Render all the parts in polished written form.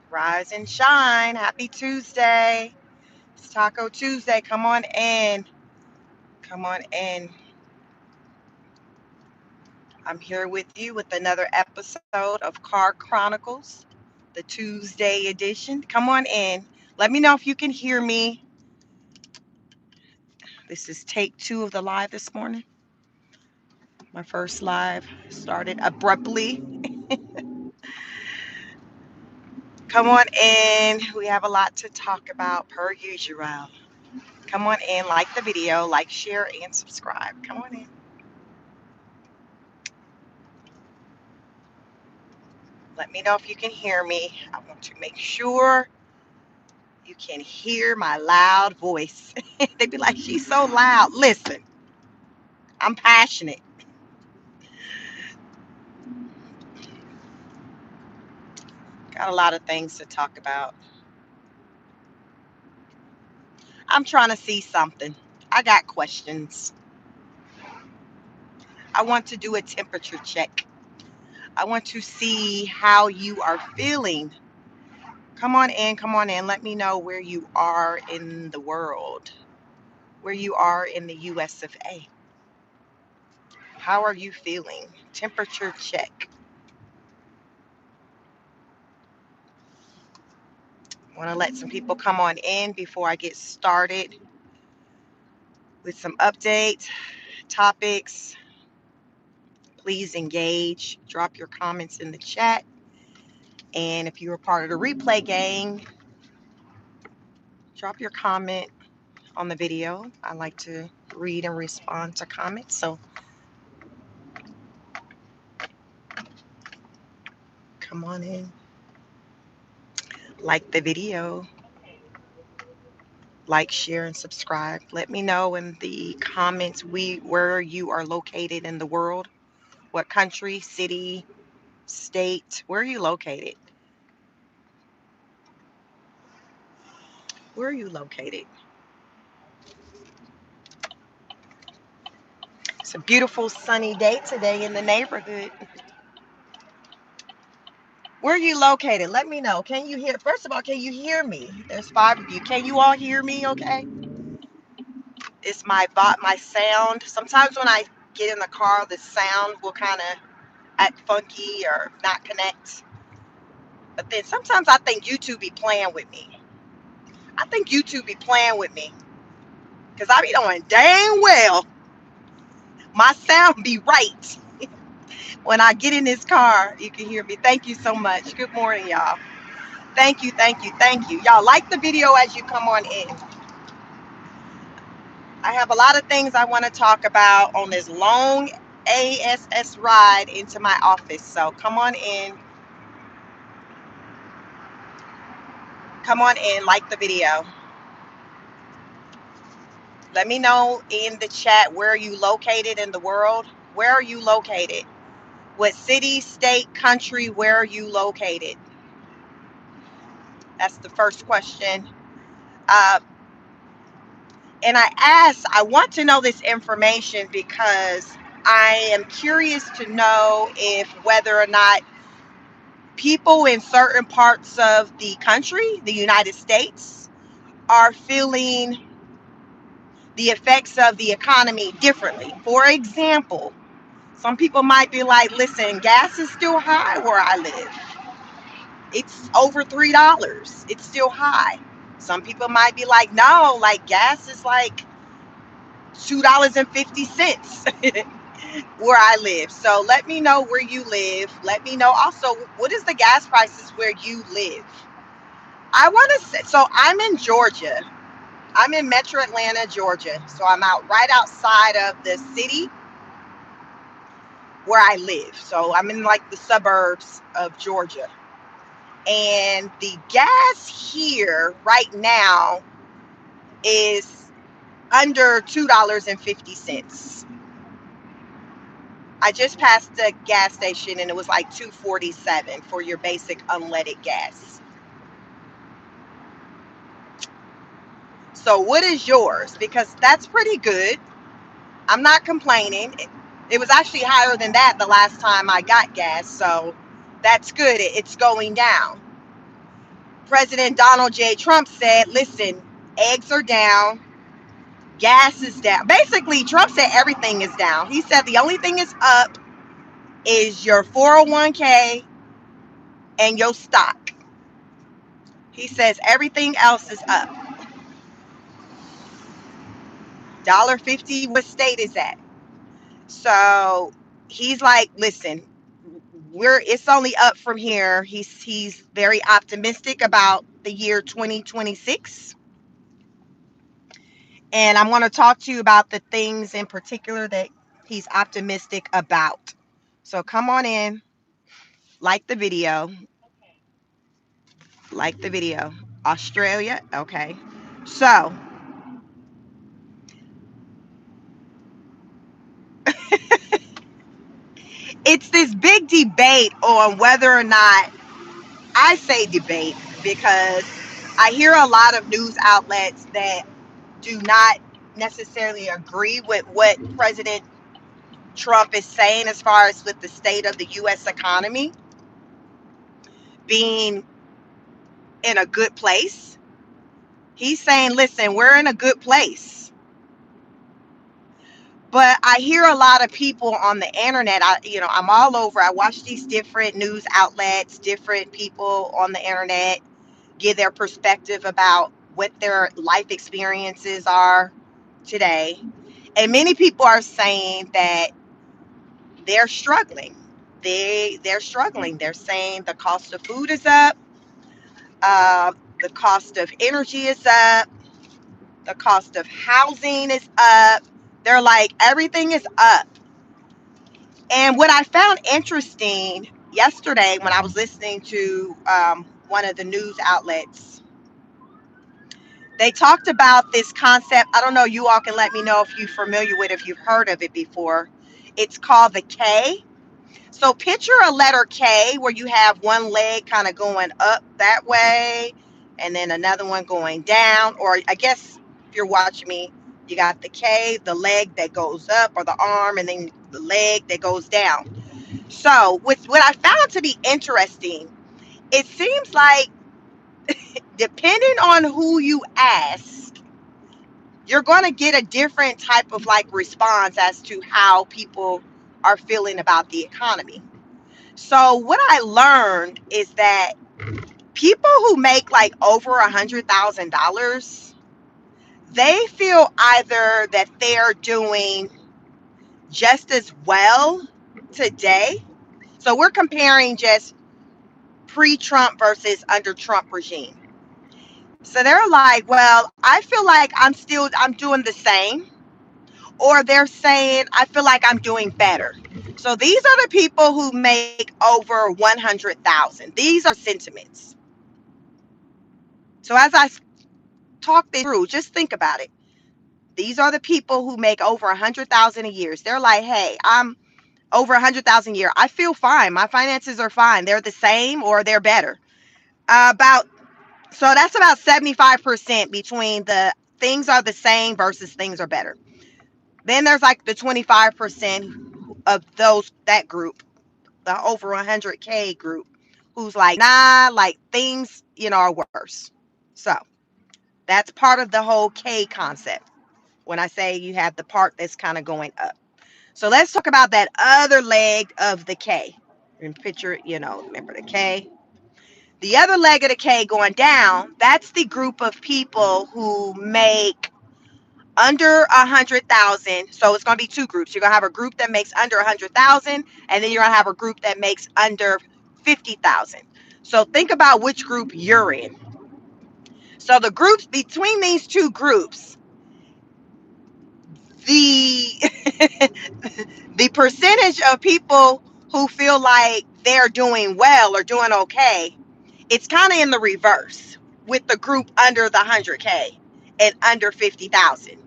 Rise and shine. Happy Tuesday. It's Taco Tuesday. Come on in. Come on in. I'm here with you with another episode of Car Chronicles, the Tuesday edition. Come on in. Let me know if you can hear me. This is take 2 of the live this morning. My first live started abruptly. Come on in. We have a lot to talk about per usual. Come on in, like the video, like, share, and subscribe. Come on in. Let me know if you can hear me. I want to make sure you can hear my loud voice. They be like, she's so loud. Listen, I'm passionate. Got a lot of things to talk about. I'm trying to see something. I got questions. I want to do a temperature check. I want to see how you are feeling. Come on in, come on in. Let me know where you are in the world, where you are in the US of A. How are you feeling? Temperature check. I want to let some people come on in before I get started with some updates, topics. Please engage. Drop your comments in the chat. And if you're a part of the replay gang, drop your comment on the video. I like to read and respond to comments. So come on in. Like the video. Like, share, and subscribe. Let me know in the comments where you are located in the world. What country, city, state, where are you located? Where are you located? It's a beautiful sunny day today in the neighborhood. Where are you located? Let me know. Can you hear? First of all, can you hear me? There's 5 of you. Can you all hear me okay? It's my sound. Sometimes when I get in the car, the sound will kind of act funky or not connect. But then sometimes I think YouTube be playing with me. I think YouTube be playing with me. Because I be knowing dang well my sound be right. When I get in this car, you can hear me. Thank you so much. Good morning, y'all. Thank you, thank you, thank you. Y'all like the video as you come on in. I have a lot of things I want to talk about on this long ASS ride into my office. So come on in. Come on in, like the video. Let me know in the chat where are you located in the world. Where are you located? What city, state, country, where are you located? That's the first question. Uh, and I want to know this information because I am curious to know if whether or not people in certain parts of the country, the United States, are feeling the effects of the economy differently. For example, some people might be like, listen, gas is still high where I live. It's over $3. It's still high. Some people might be like, no, like gas is like $2.50 where I live. So let me know where you live. Let me know also what is the gas prices where you live. I want to say, so I'm in Georgia. I'm in Metro Atlanta, Georgia. So I'm out right outside of the city where I live. So I'm in like the suburbs of Georgia. And the gas here right now is under $2.50. I just passed the gas station and it was like $2.47 for your basic unleaded gas. So what is yours? Because that's pretty good. I'm not complaining. It was actually higher than that the last time I got gas, so that's good. It's going down. President Donald J. Trump said, listen, eggs are down, gas is down. Basically, Trump said everything is down. He said the only thing is up is your 401k and your stock. He says everything else is up. $1.50, what state is that? So he's like, listen, it's only up from here. He's very optimistic about the year 2026. And I'm going to talk to you about the things in particular that he's optimistic about. So come on in, like the video, like the video. Australia, okay. So it's this big debate on whether or not, I say debate because I hear a lot of news outlets that do not necessarily agree with what President Trump is saying as far as with the state of the U.S. economy being in a good place. He's saying, listen, we're in a good place. But I hear a lot of people on the internet. I'm all over. I watch these different news outlets, different people on the internet give their perspective about what their life experiences are today. And many people are saying that they're struggling. They're struggling. They're saying the cost of food is up, the cost of energy is up, the cost of housing is up. They're like, everything is up. And what I found interesting yesterday when I was listening to one of the news outlets, they talked about this concept. I don't know, you all can let me know if you're familiar with it, if you've heard of it before. It's called the K. So picture a letter K where you have one leg kind of going up that way and then another one going down. Or I guess if you're watching me, you got the K, the leg that goes up, or the arm, and then the leg that goes down. So with what I found to be interesting, it seems like depending on who you ask, you're going to get a different type of like response as to how people are feeling about the economy. So what I learned is that people who make like over $100,000, they feel either that they're doing just as well today. So we're comparing just pre-Trump versus under Trump regime. So they're like, well, I feel like I'm doing the same. Or they're saying, I feel like I'm doing better. So these are the people who make over 100,000. These are sentiments. So as I talk this through, just think about it. These are the people who make over 100,000 a year. They're like, hey, I'm over 100,000 a year. I feel fine. My finances are fine. They're the same or they're better. About So that's about 75% between the things are the same versus things are better. Then there's like the 25% of that group, the over 100K group, who's like, nah, like things, are worse. So that's part of the whole K concept. When I say you have the part that's kind of going up. So let's talk about that other leg of the K. And picture, remember the K. The other leg of the K going down, that's the group of people who make under 100,000. So it's going to be two groups. You're going to have a group that makes under 100,000, and then you're going to have a group that makes under 50,000. So think about which group you're in. So the groups between these two groups, the the percentage of people who feel like they're doing well or doing okay, it's kind of in the reverse with the group under the 100K and under 50,000.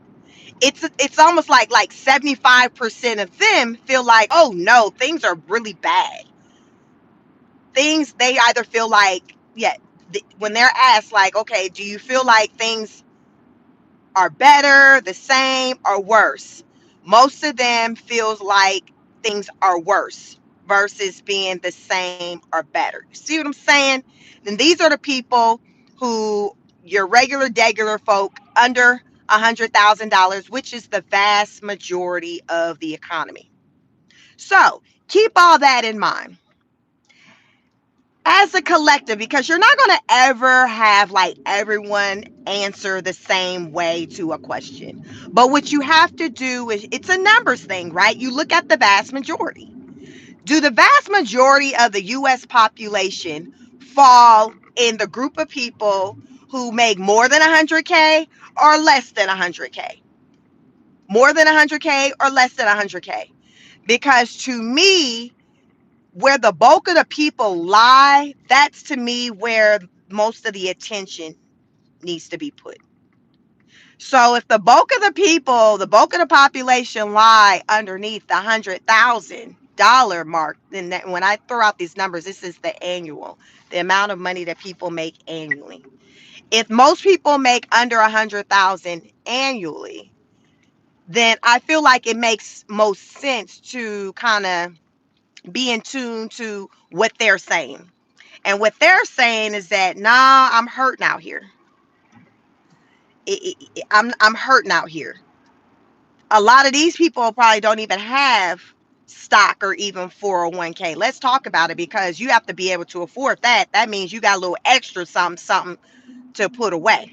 It's almost like 75% of them feel like, oh no, things are really bad. Things, they either feel like, yeah, when they're asked like, okay, do you feel like things are better, the same, or worse? Most of them feels like things are worse versus being the same or better. You see what I'm saying? Then these are the people who your regular degular folk under $100,000, which is the vast majority of the economy. So keep all that in mind as a collective, because you're not going to ever have like everyone answer the same way to a question. But what you have to do is, it's a numbers thing, right? You look at the vast majority. Do the vast majority of the US population fall in the group of people who make more than 100K or less than 100K? More than 100K or less than 100K? Because to me, where the bulk of the people lie, that's to me where most of the attention needs to be put. So if the bulk of the people, the bulk of the population lie underneath the $100,000 mark, then that, when I throw out these numbers, this is the annual, the amount of money that people make annually. If most people make under 100,000 annually, then I feel like it makes most sense to kind of be in tune to what they're saying. And what they're saying is that, nah, I'm hurting out here. I'm hurting out here. A lot of these people probably don't even have stock or even 401k. Let's talk about it, because you have to be able to afford that. That means you got a little extra something to put away.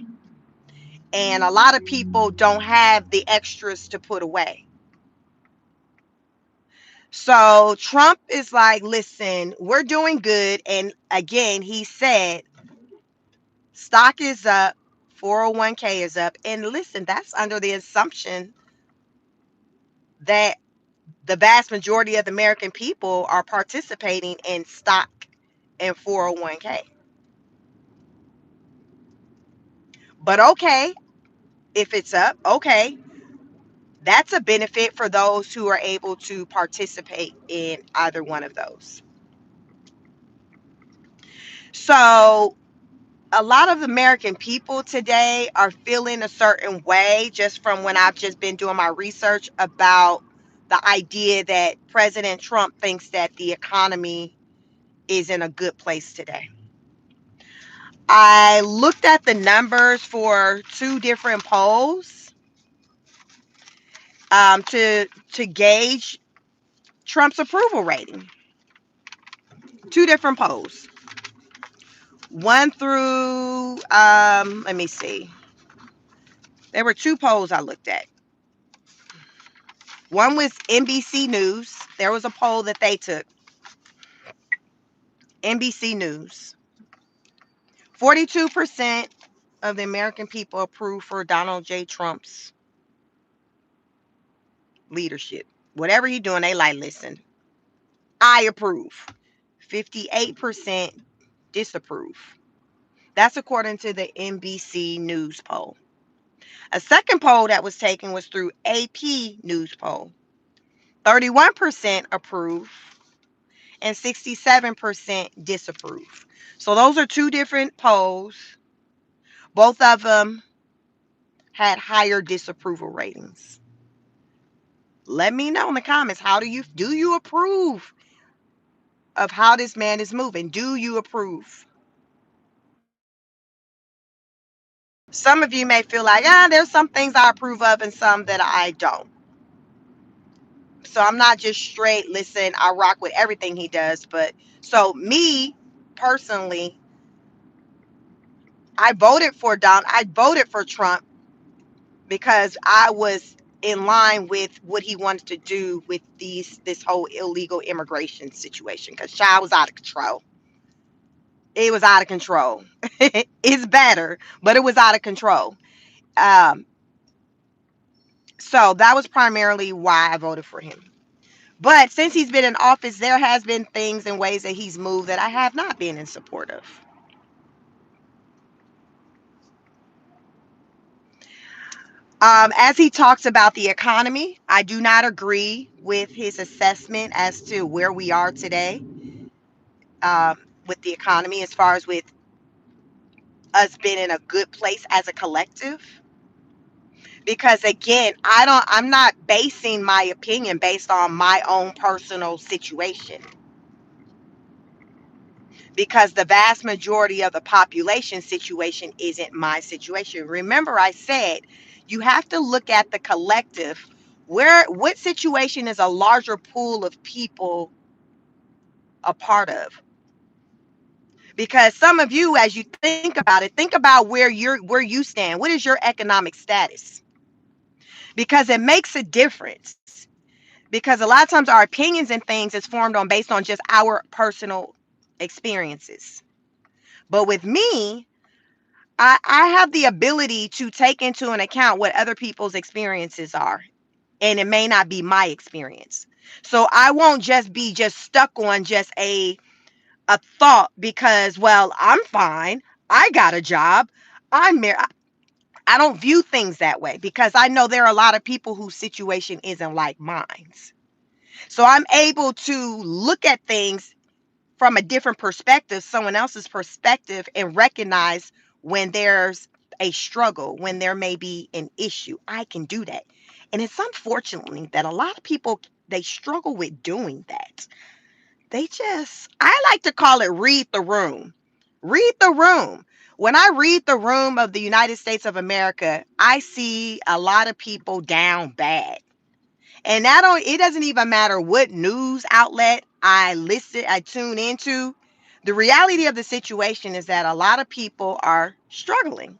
And a lot of people don't have the extras to put away. So Trump is like, listen, we're doing good. And again, he said stock is up, 401k is up. And listen, that's under the assumption that the vast majority of the American people are participating in stock and 401k. But okay, if it's up, okay, that's a benefit for those who are able to participate in either one of those. So a lot of American people today are feeling a certain way, just from when I've just been doing my research about the idea that President Trump thinks that the economy is in a good place today. I looked at the numbers for two different polls to gauge Trump's approval rating. Two different polls. One through let me see. There were two polls I looked at. One was NBC News. There was a poll that they took. NBC News. 42% of the American people approve for Donald J. Trump's leadership. Whatever he's doing, they like, listen, I approve. 58% disapprove. That's according to the NBC News poll. A second poll that was taken was through AP News poll. 31% approve and 67% disapprove. So those are two different polls. Both of them had higher disapproval ratings. Let me know in the comments, how do you approve of how this man is moving? Do you approve? Some of you may feel like, there's some things I approve of and some that I don't. So I'm not just straight, listen, I rock with everything he does. But so me personally, I voted for Trump because I was in line with what he wanted to do with this whole illegal immigration situation, because child was out of control. It was out of control. It's better, but it was out of control. Um, so that was primarily why I voted for him. But since he's been in office, there has been things and ways that he's moved that I have not been in support of. As he talks about the economy, I do not agree with his assessment as to where we are today, with the economy, as far as with us being in a good place as a collective. Because again, I'm not basing my opinion based on my own personal situation. because the vast majority of the population situation isn't my situation. Remember, I said you have to look at the collective. What situation is a larger pool of people a part of? Because some of you, as you think about it, think about where you stand. What is your economic status? Because it makes a difference. Because a lot of times our opinions and things is formed on based on just our personal experiences. But with me, I have the ability to take into an account what other people's experiences are, and it may not be my experience. So I won't just be just stuck on just a thought because, well, I'm fine. I got a job. I'm married. I don't view things that way because I know there are a lot of people whose situation isn't like mine. So I'm able to look at things from a different perspective, someone else's perspective, and recognize when there's a struggle, when there may be an issue. I can do that. And it's unfortunately that a lot of people they struggle with doing that. I like to call it read the room. Read the room. When I read the room of the United States of America, I see a lot of people down bad. And it doesn't even matter what news outlet I tune into. The reality of the situation is that a lot of people are struggling.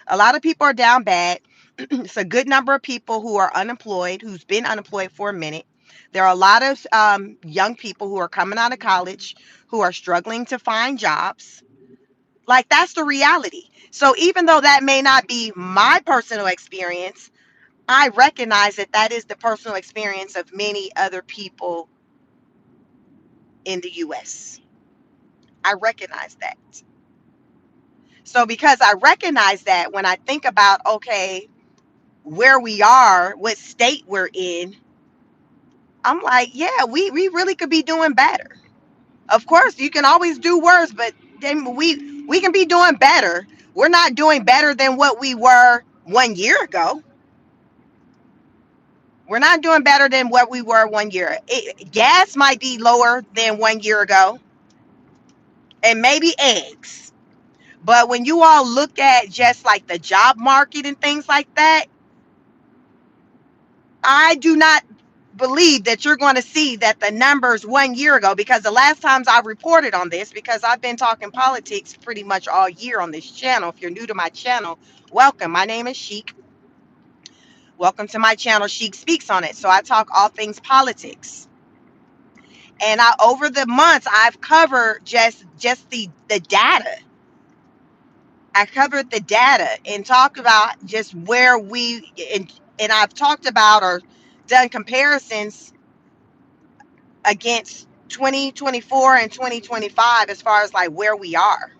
A lot of people are down bad. It's a good number of people who are unemployed, who's been unemployed for a minute. There are a lot of young people who are coming out of college who are struggling to find jobs. Like that's the reality. So even though that may not be my personal experience, I recognize that that is the personal experience of many other people in the US. I recognize that. So because I recognize that, when I think about, okay, where we are, what state we're in, I'm like, yeah, we really could be doing better. Of course, you can always do worse, but then we can be doing better. We're not doing better than what we were 1 year ago. We're not doing better than what we were 1 year. Gas might be lower than 1 year ago, and maybe eggs. But when you all look at just like the job market and things like that, I do not believe that you're going to see that the numbers 1 year ago, because the last times I reported on this, because I've been talking politics pretty much all year on this channel. If you're new to my channel, welcome. My name is Chic. Welcome to my channel, Chic Speaks on it. So I talk all things politics. And over the months, I've covered just the data. I covered the data and talked about just where and I've talked about or done comparisons against 2024 and 2025 as far as like where we are.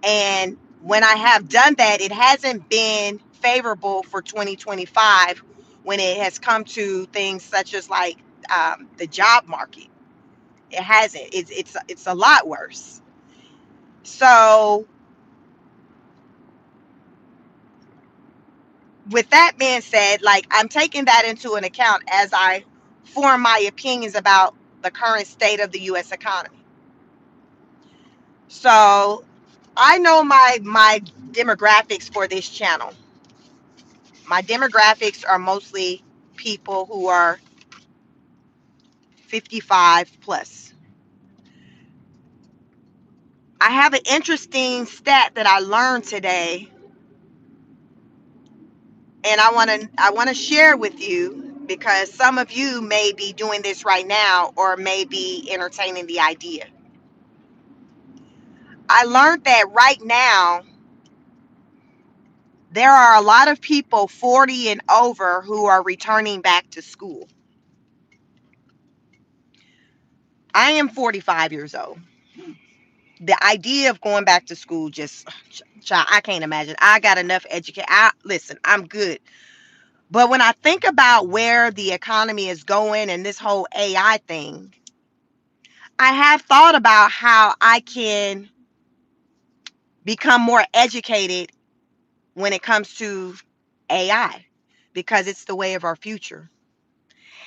And when I have done that, it hasn't been favorable for 2025 when it has come to things such as like the job market. It hasn't. It's a lot worse. So with that being said, like I'm taking that into an account as I form my opinions about the current state of the US economy. So I know my demographics for this channel. My demographics are mostly people who are 55 plus. I have an interesting stat that I learned today, and I want to share with you because some of you may be doing this right now or may be entertaining the idea. I learned that right now there are a lot of people 40 and over who are returning back to school. I am 45 years old. The idea of going back to school just, child, I can't imagine. I got enough education. Listen, I'm good. But when I think about where the economy is going and this whole AI thing, I have thought about how I can become more educated when it comes to AI because it's the way of our future.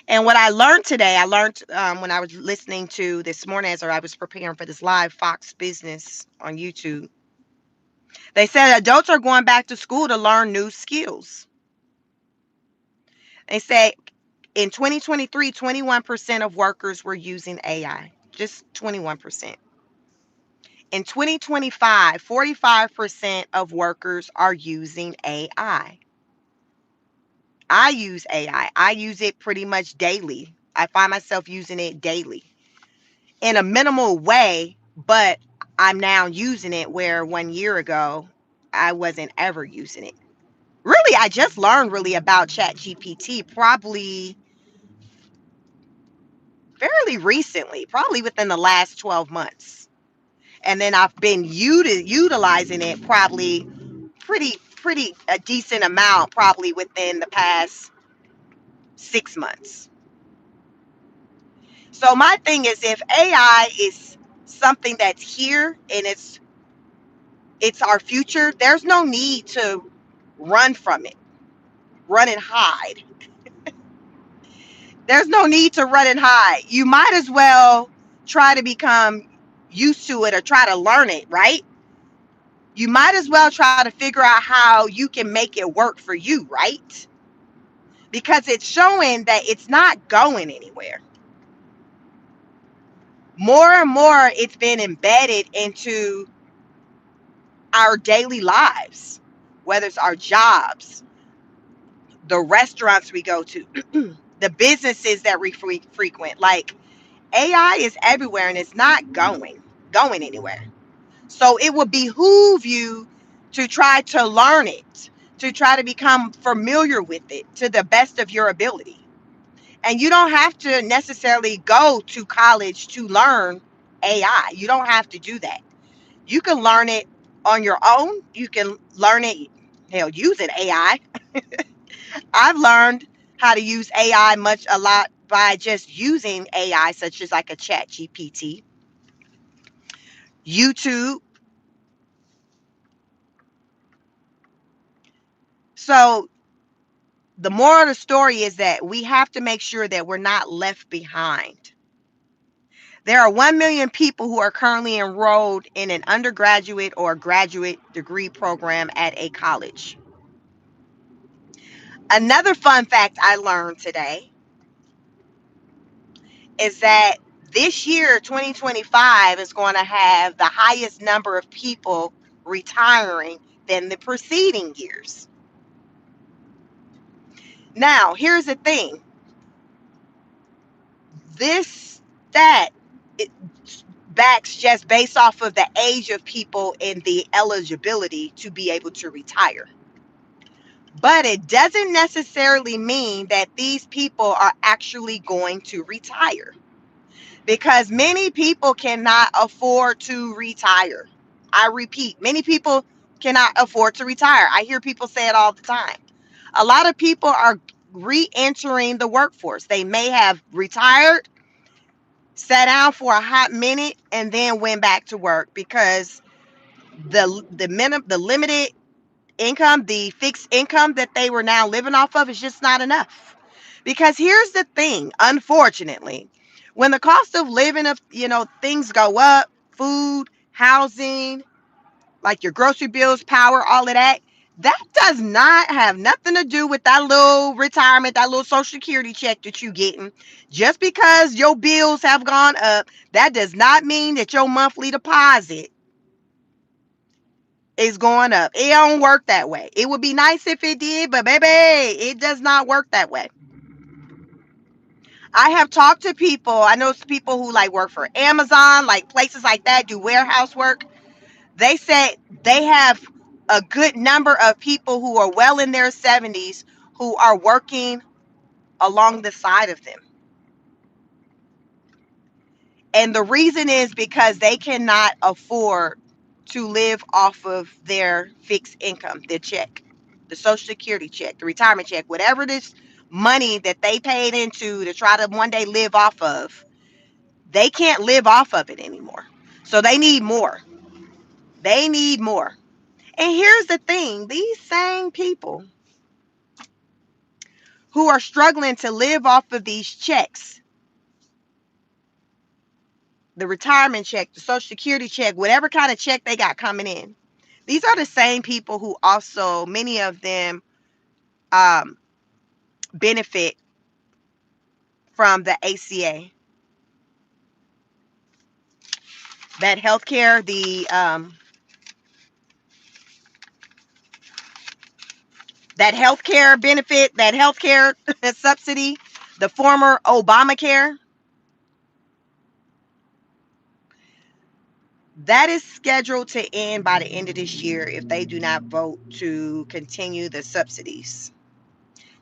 And what I learned today, I learned when I was listening to this morning as I was preparing for this live Fox Business on YouTube. They said adults are going back to school to learn new skills. They say in 2023, 21% of workers were using AI. Just 21%. In 2025, 45% of workers are using AI. I use AI. I use it pretty much daily. I find myself using it daily in a minimal way, but I'm now using it where 1 year ago I wasn't ever using it. Really, I just learned really about ChatGPT probably fairly recently, probably within the last 12 months. And then I've been utilizing it probably pretty a decent amount probably within the past 6 months. So my thing is if AI is something that's here and it's our future, there's no need to run from it, run and hide. There's no need to run and hide. You might as well try to become used to it or try to learn it, right? You might as well try to figure out how you can make it work for you, right? Because it's showing that it's not going anywhere. More and more, it's been embedded into our daily lives, whether it's our jobs, the restaurants we go to, the businesses that we frequent. Like AI is everywhere and it's not going anywhere. So it would behoove you to try to learn it, to try to become familiar with it to the best of your ability. And you don't have to necessarily go to college to learn AI. You don't have to do that. You can learn it on your own. You can learn it, hell, using AI. I've learned how to use AI much a lot by just using AI, such as like a chat GPT, YouTube. So the moral of the story is that we have to make sure that we're not left behind. There are 1 million people who are currently enrolled in an undergraduate or graduate degree program at a college. Another fun fact I learned today is that this year, 2025, is going to have the highest number of people retiring than the preceding years. Now, here's the thing. This stat it backs just based off of the age of people and the eligibility to be able to retire. But it doesn't necessarily mean that these people are actually going to retire because many people cannot afford to retire. I repeat, many people cannot afford to retire. I hear people say it all the time. A lot of people are re entering the workforce. They may have retired, sat down for a hot minute, and then went back to work because the limited income, the fixed income that they were now living off of is just not enough. Because here's the thing, unfortunately, when the cost of living of things go up, food, housing, like your grocery bills, power, all of that, that does not have nothing to do with that little retirement, that little social security check that you getting. Just because your bills have gone up, that does not mean that your monthly deposit is going up. It don't work that way. It would be nice if it did, but baby, it does not work that way. I have talked to people. I know people who like work for Amazon, like places like that, do warehouse work. They said they have a good number of people who are well in their 70s who are working along the side of them. And the reason is because they cannot afford to live off of their fixed income, their check, the social security check, the retirement check, whatever this money that they paid into to try to one day live off of, they can't live off of it anymore. So they need more. They need more. And here's the thing, these same people who are struggling to live off of these checks, the retirement check, the Social Security check, whatever kind of check they got coming in. These are the same people who also, many of them, um, benefit from the ACA. That healthcare, that healthcare benefit, that healthcare subsidy, the former Obamacare, that is scheduled to end by the end of this year if they do not vote to continue the subsidies.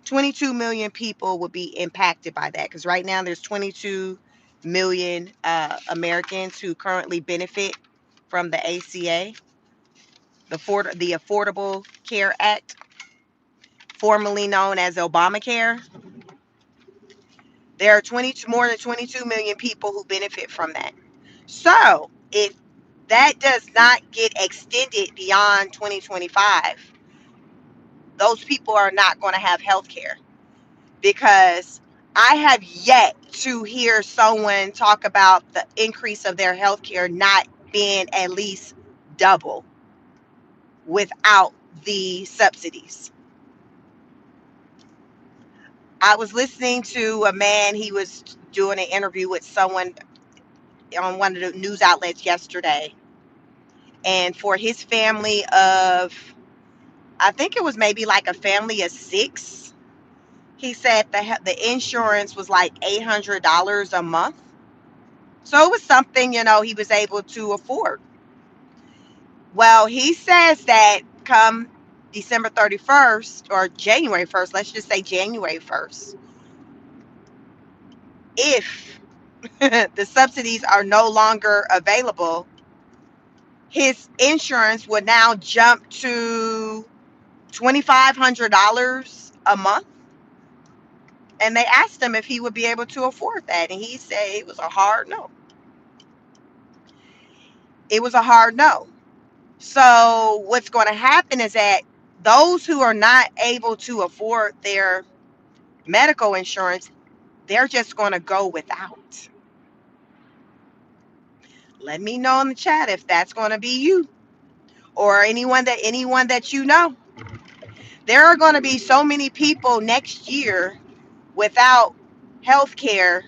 22 million people will be impacted by that, because right now there's 22 million Americans who currently benefit from the ACA, the Affordable Care Act, formerly known as Obamacare. There are more than 22 million people who benefit from that. So if that does not get extended beyond 2025, those people are not going to have health care, because I have yet to hear someone talk about the increase of their health care not being at least double without the subsidies. I was listening to a man, he was doing an interview with someone on one of the news outlets yesterday. And for his family of, I think it was maybe like a family of 6, he said the insurance was like $800 a month. So it was something, he was able to afford. Well, he says that come December 31st or January 1st, let's just say January 1st, if the subsidies are no longer available, his insurance would now jump to $2,500 a month. And they asked him if he would be able to afford that. And he said it was a hard no. It was a hard no. So what's going to happen is that those who are not able to afford their medical insurance, they're just going to go without. Let me know in the chat if that's going to be you or anyone that you know. There are going to be so many people next year without health care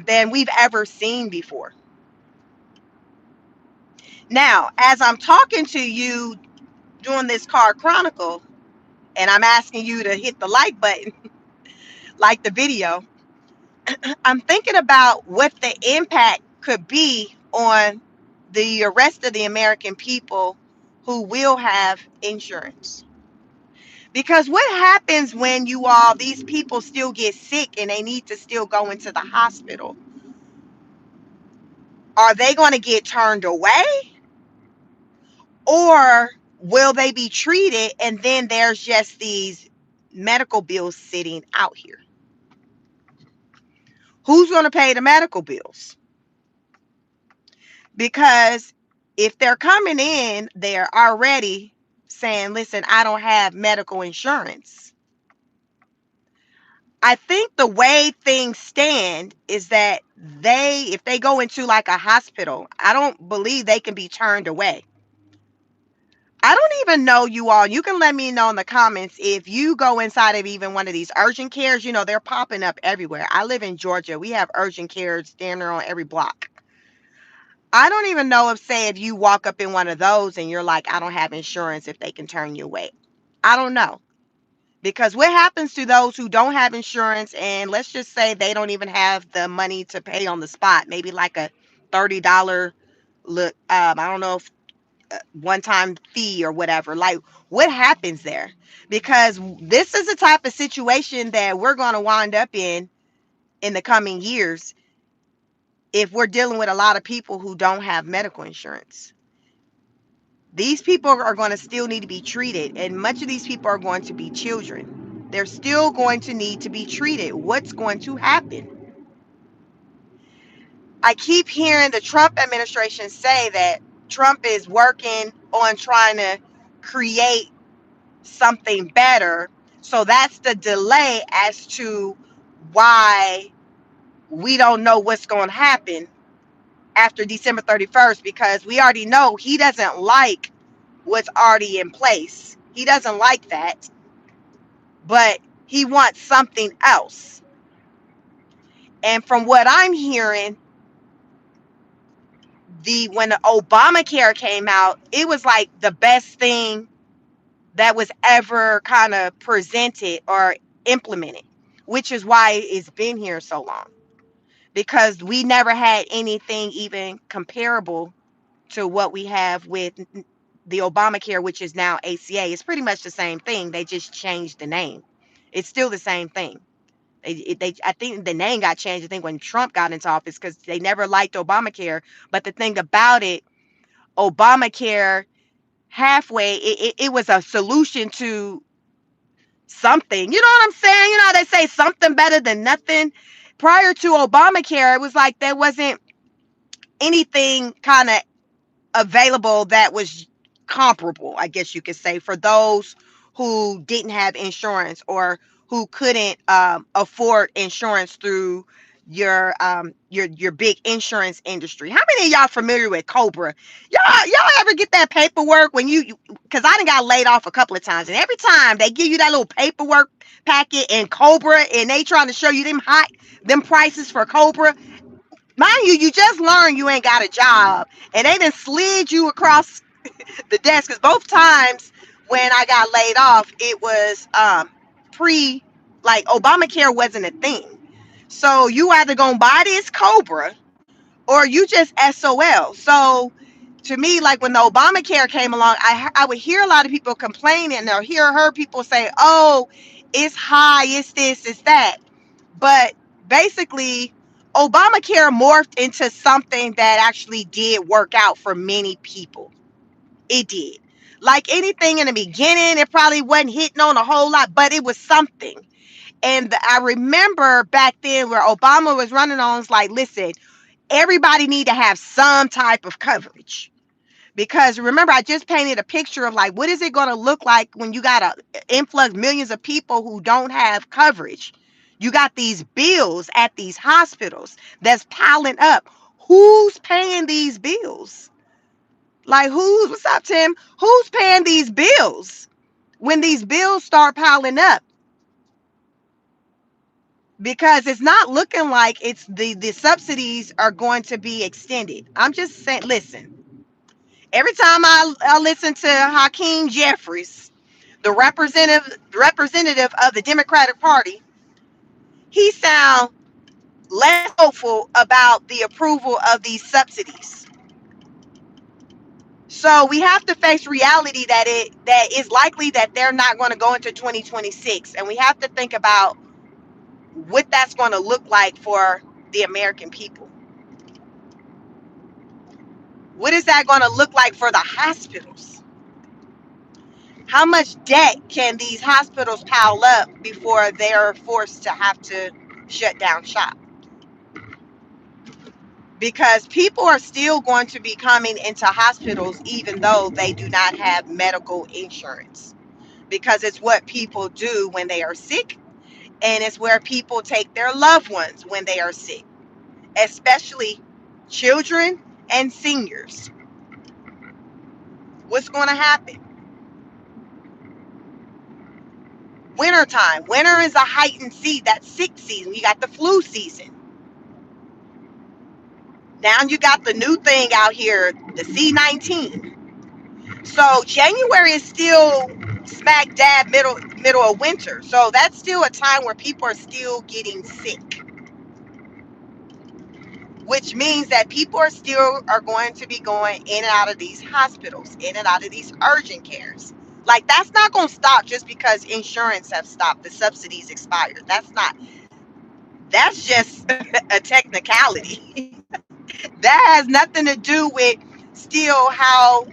than we've ever seen before. Now, as I'm talking to you doing this Car Chronicle, and I'm asking you to hit the like button, like the video, I'm thinking about what the impact could be on the rest of the American people who will have insurance. Because what happens when these people still get sick and they need to still go into the hospital? Are they going to get turned away? Or will they be treated and then there's just these medical bills sitting out here? Who's going to pay the medical bills? Because if they're coming in, they're already saying, listen, I don't have medical insurance. I think the way things stand is that if they go into like a hospital, I don't believe they can be turned away. I don't even know, you all. You can let me know in the comments if you go inside of even one of these urgent cares. They're popping up everywhere. I live in Georgia. We have urgent cares damn near on every block. I don't even know if you walk up in one of those and you're like, I don't have insurance, if they can turn you away. I don't know. Because what happens to those who don't have insurance, and let's just say they don't even have the money to pay on the spot, maybe like a $30 look, I don't know if one-time fee or whatever, like what happens there? Because this is the type of situation that we're going to wind up in the coming years if we're dealing with a lot of people who don't have medical insurance. These people are going to still need to be treated, and much of these people are going to be children. They're still going to need to be treated. What's going to happen? I keep hearing the Trump administration say that Trump is working on trying to create something better, So that's the delay as to why we don't know what's going to happen after December 31st, because we already know he doesn't like what's already in place. He doesn't like that, but he wants something else. And from what I'm hearing, the when the Obamacare came out, it was like the best thing that was ever kind of presented or implemented, which is why it's been here so long, because we never had anything even comparable to what we have with the Obamacare, which is now ACA. It's pretty much the same thing. They just changed the name. It's still the same thing. I think the name got changed, I think, when Trump got into office, because they never liked Obamacare. But the thing about it, Obamacare halfway, it was a solution to something. You know what I'm saying? You know how they say something better than nothing? Prior to Obamacare, it was like there wasn't anything kind of available that was comparable, I guess you could say, for those who didn't have insurance or who couldn't afford insurance through your big insurance industry. How many of y'all familiar with Cobra? Y'all ever get that paperwork when you, because I done got laid off a couple of times, and every time they give you that little paperwork packet in Cobra and they trying to show you them prices for Cobra. Mind you, you just learned you ain't got a job, and they done slid you across the desk. Because both times when I got laid off, it was pre, like, Obamacare wasn't a thing. So you either gonna buy this Cobra or you just SOL. So to me, like when the Obamacare came along, I would hear a lot of people complaining, or heard people say, "Oh, it's high, it's this, it's that." But basically, Obamacare morphed into something that actually did work out for many people. It did. Like anything in the beginning, it probably wasn't hitting on a whole lot, but it was something. And I remember back then where Obama was running on, it's like, listen, everybody need to have some type of coverage. Because remember, I just painted a picture of like, what is it going to look like when you got a influx millions of people who don't have coverage? You got these bills at these hospitals that's piling up. Who's paying these bills? Like, what's up, Tim? Who's paying these bills when these bills start piling up? Because it's not looking like it's the subsidies are going to be extended. I'm just saying, listen, every time I listen to Hakeem Jeffries, the representative of the Democratic Party, he sounds less hopeful about the approval of these subsidies. So we have to face reality that is likely that they're not going to go into 2026, and we have to think about what that's going to look like for the American people. What is that going to look like for the hospitals? How much debt can these hospitals pile up before they're forced to have to shut down shop? Because people are still going to be coming into hospitals even though they do not have medical insurance, because it's what people do when they are sick, and it's where people take their loved ones when they are sick, especially children and seniors. What's going to happen? Wintertime. Winter is a heightened season. That's sick season. You got the flu season. Now you got the new thing out here, the C-19. So January is still smack dab middle of winter. So that's still a time where people are still getting sick, which means that people are going to be going in and out of these hospitals, in and out of these urgent cares. Like, that's not going to stop just because insurance have stopped, the subsidies expired. That's just a technicality. That has nothing to do with still how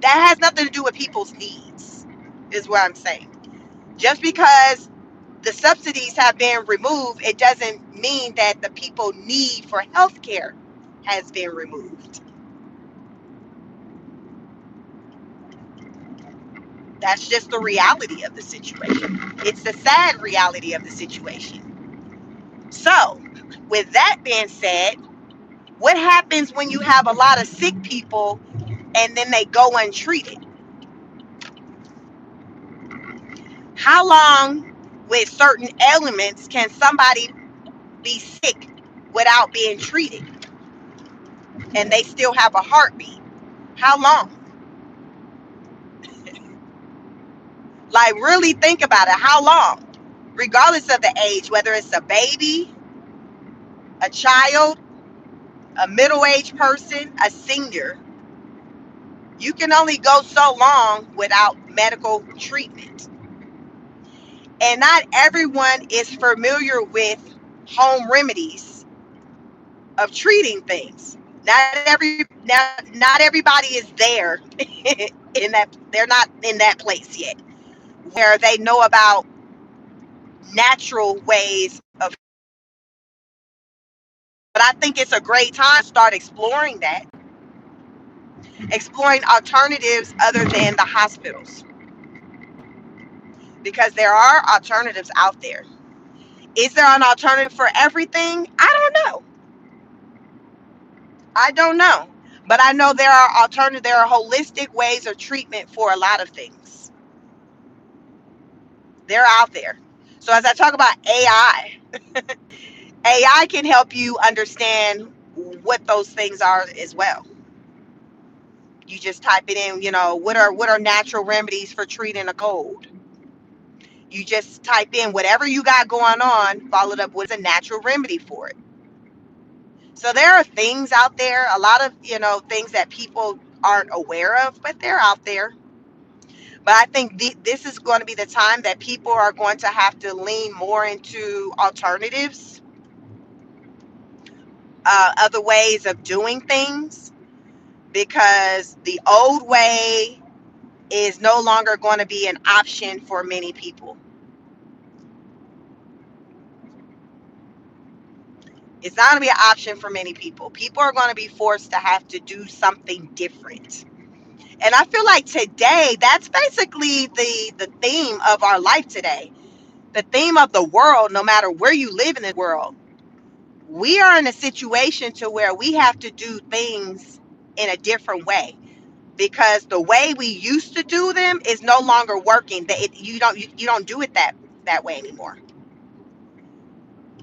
that has nothing to do with people's needs, is what I'm saying. Just because the subsidies have been removed, it doesn't mean that the people need for health care has been removed. That's just the reality of the situation. It's the sad reality of the situation. So, with that being said, what happens when you have a lot of sick people and then they go untreated? How long with certain elements can somebody be sick without being treated and they still have a heartbeat? How long? Like, really think about it. How long? Regardless of the age, whether it's a baby, a child, a middle-aged person, a senior, you can only go so long without medical treatment. And not everyone is familiar with home remedies of treating things. Not everybody is there in that, they're not in that place yet where they know about natural ways of, but I think it's a great time to start exploring that, exploring alternatives other than the hospitals, because there are alternatives out there. Is there an alternative for everything? I don't know. I don't know. But I know there are alternative, there are holistic ways of treatment for a lot of things. They're out there. So as I talk about AI can help you understand what those things are as well. You just type it in, what are natural remedies for treating a cold? You just type in whatever you got going on, followed up with a natural remedy for it. So there are things out there, a lot of, things that people aren't aware of, but they're out there. But I think this is going to be the time that people are going to have to lean more into alternatives, other ways of doing things, because the old way is no longer going to be an option for many people. It's not going to be an option for many people. People are going to be forced to have to do something different. And I feel like today, that's basically the theme of our life today. The theme of the world, no matter where you live in the world. We are in a situation to where we have to do things in a different way, because the way we used to do them is no longer working. You don't do it that way anymore.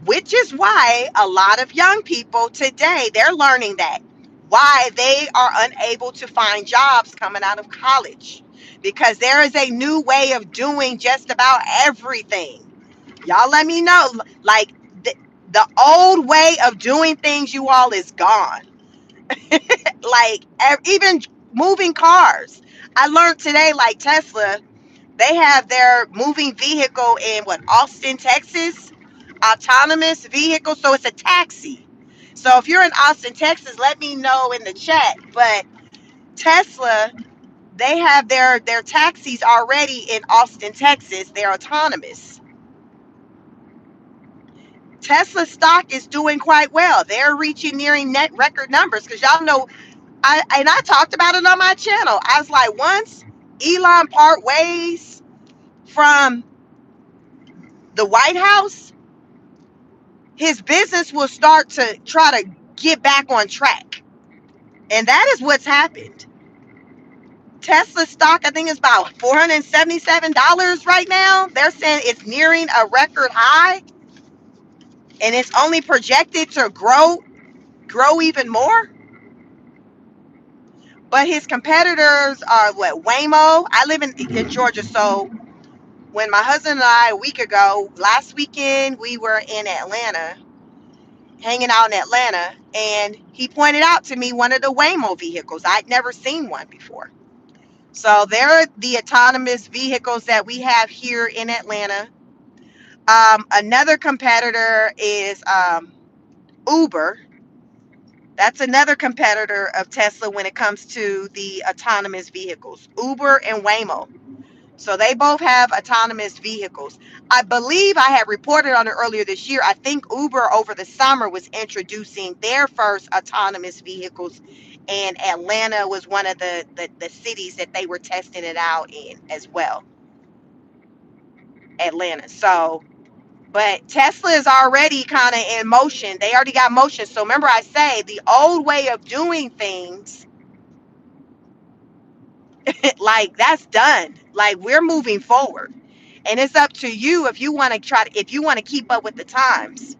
Which is why a lot of young people today, they're learning that, why they are unable to find jobs coming out of college, because there is a new way of doing just about everything. Y'all let me know, like, the old way of doing things, you all, is gone. Like, even moving cars. I learned today, like Tesla, they have their moving vehicle in what, Austin, Texas, autonomous vehicle. So it's a taxi. So if you're in Austin, Texas, let me know in the chat. But Tesla, they have their taxis already in Austin, Texas. They're autonomous. Tesla stock is doing quite well. They're nearing net record numbers, because y'all know, I talked about it on my channel. I was like, once Elon part ways from the White House, his business will start to try to get back on track. And that is what's happened. Tesla stock, I think, is about $477 right now. They're saying it's nearing a record high, and it's only projected to grow even more. But his competitors are what, Waymo. I live in Georgia, so when my husband and I, a week ago, last weekend, we were in Atlanta, hanging out in Atlanta, and he pointed out to me one of the Waymo vehicles. I'd never seen one before. So they're the autonomous vehicles that we have here in Atlanta. Another competitor is Uber. That's another competitor of Tesla when it comes to the autonomous vehicles, Uber and Waymo. So they both have autonomous vehicles. I believe I had reported on it earlier this year. I think Uber over the summer was introducing their first autonomous vehicles and Atlanta was one of the cities that they were testing it out in as well. Atlanta. So, but Tesla is already kind of in motion. They already got motion. So remember, I say the old way of doing things, like that's done. Like we're moving forward, and it's up to you if you want to if you want to keep up with the times.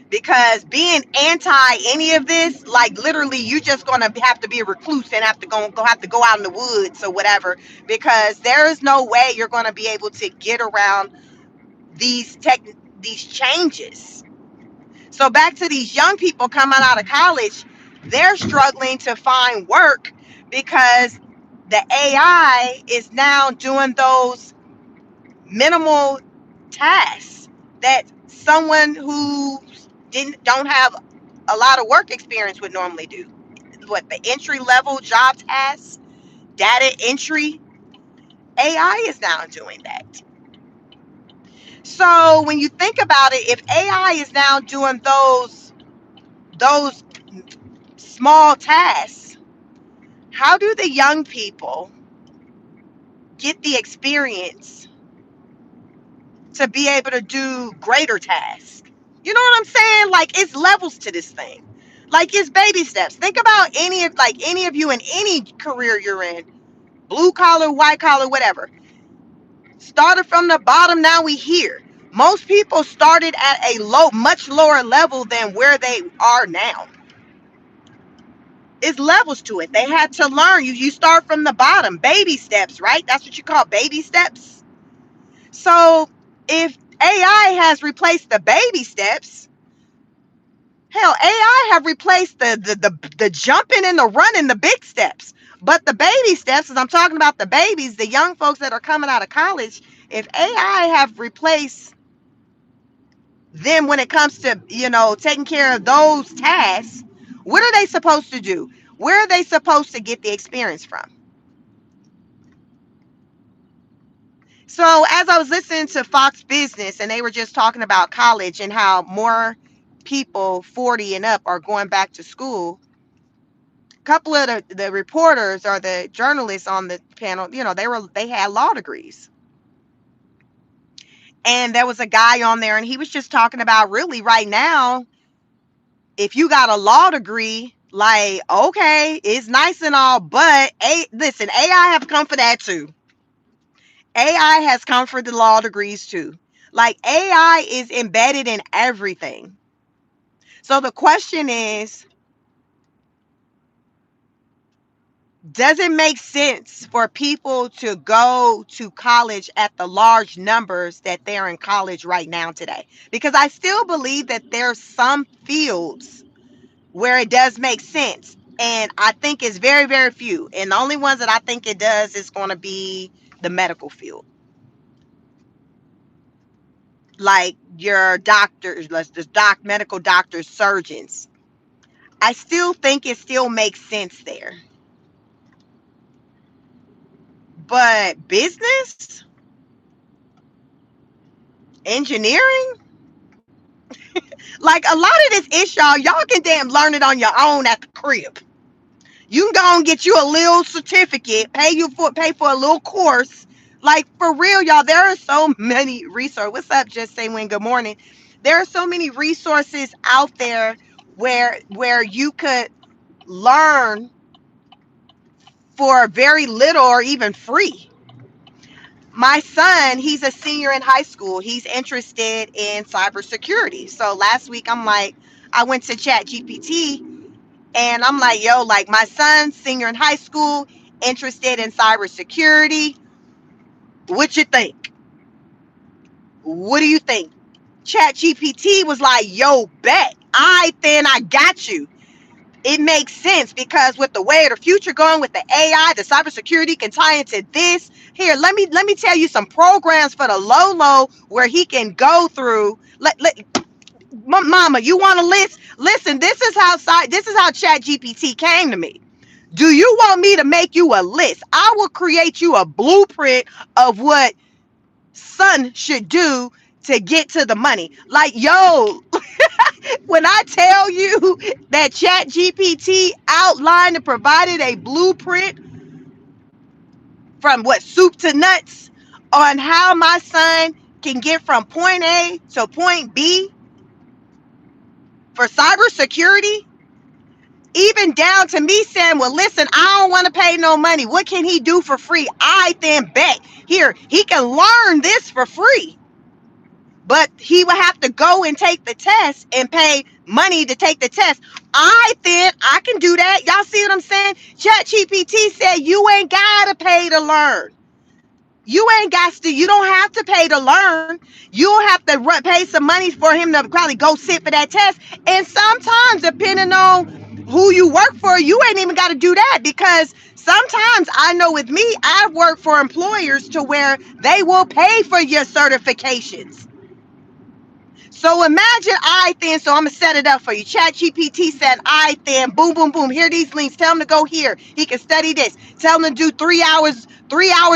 Because being anti any of this, like literally, you just gonna have to be a recluse and have to go out in the woods or whatever. Because there is no way you're gonna be able to get around these these changes. So back to these young people coming out of college, they're struggling to find work because the AI is now doing those minimal tasks that someone who don't have a lot of work experience would normally do. What the entry level job tasks, data entry, AI is now doing that. So when you think about it, if AI is now doing those small tasks, how do the young people get the experience to be able to do greater tasks? You know what I'm saying? Like it's levels to this thing. Like it's baby steps. Think about any of you in any career you're in, blue collar, white collar, whatever. Started from the bottom, now we here. Most people started at a much lower level than where they are now. It's levels to it. They had to learn. You start from the bottom, baby steps, right? That's what you call baby steps. So if AI has replaced the baby steps, hell, AI have replaced the jumping and the running, the big steps. But the baby steps, as I'm talking about the babies, the young folks that are coming out of college, if AI have replaced them when it comes to, taking care of those tasks, what are they supposed to do? Where are they supposed to get the experience from? So as I was listening to Fox Business and they were just talking about college and how more people 40 and up are going back to school, a couple of the reporters or the journalists on the panel, they had law degrees. And there was a guy on there and he was just talking about really right now, if you got a law degree, like, okay, it's nice and all, but listen, AI have come for that too. AI has come for the law degrees too. Like AI is embedded in everything. So the question is, does it make sense for people to go to college at the large numbers that they're in college right now today? Because I still believe that there's some fields where it does make sense. And I think it's very, very few. And the only ones that I think it does is going to be the medical field. Like your doctors, medical doctors, surgeons. I still think it still makes sense there. But business, engineering, like a lot of this ish, y'all can damn learn it on your own at the crib. You can go and get you a little certificate, pay for a little course. Like for real, y'all, there are so many resources. What's up, Just Say When? Good morning. There are so many resources out there where you could learn for very little or even free. My son, he's a senior in high school. He's interested in cybersecurity. So last week, I went to Chat GPT and I'm like, yo, like my son's senior in high school, interested in cybersecurity. What you think? What do you think? Chat GPT was like, yo, bet. Then I got you. It makes sense because with the way of the future going with the AI, the cybersecurity can tie into this. Here, let me tell you some programs for the low where he can go through. Mama, you want a list? Listen, this is how Chat GPT came to me. Do you want me to make you a list? I will create you a blueprint of what son should do to get to the money. Like, yo, When I tell you that Chat GPT outlined and provided a blueprint from what soup to nuts on how my son can get from point A to point B for cybersecurity, even down to me saying, well, listen, I don't want to pay no money. What can he do for free? I then bet here, he can learn this for free, but he will have to go and take the test and pay money to take the test. I can do that. Y'all see what I'm saying? ChatGPT said you ain't gotta pay to learn. You don't have to pay to learn. You'll have to pay some money for him to probably go sit for that test. And sometimes, depending on who you work for, you ain't even got to do that, because sometimes I know with me, I've worked for employers to where they will pay for your certifications. So imagine so I'm gonna set it up for you. Chat GPT said boom, boom, boom. Here are these links. Tell him to go here. He can study this. Tell him to do 3 hours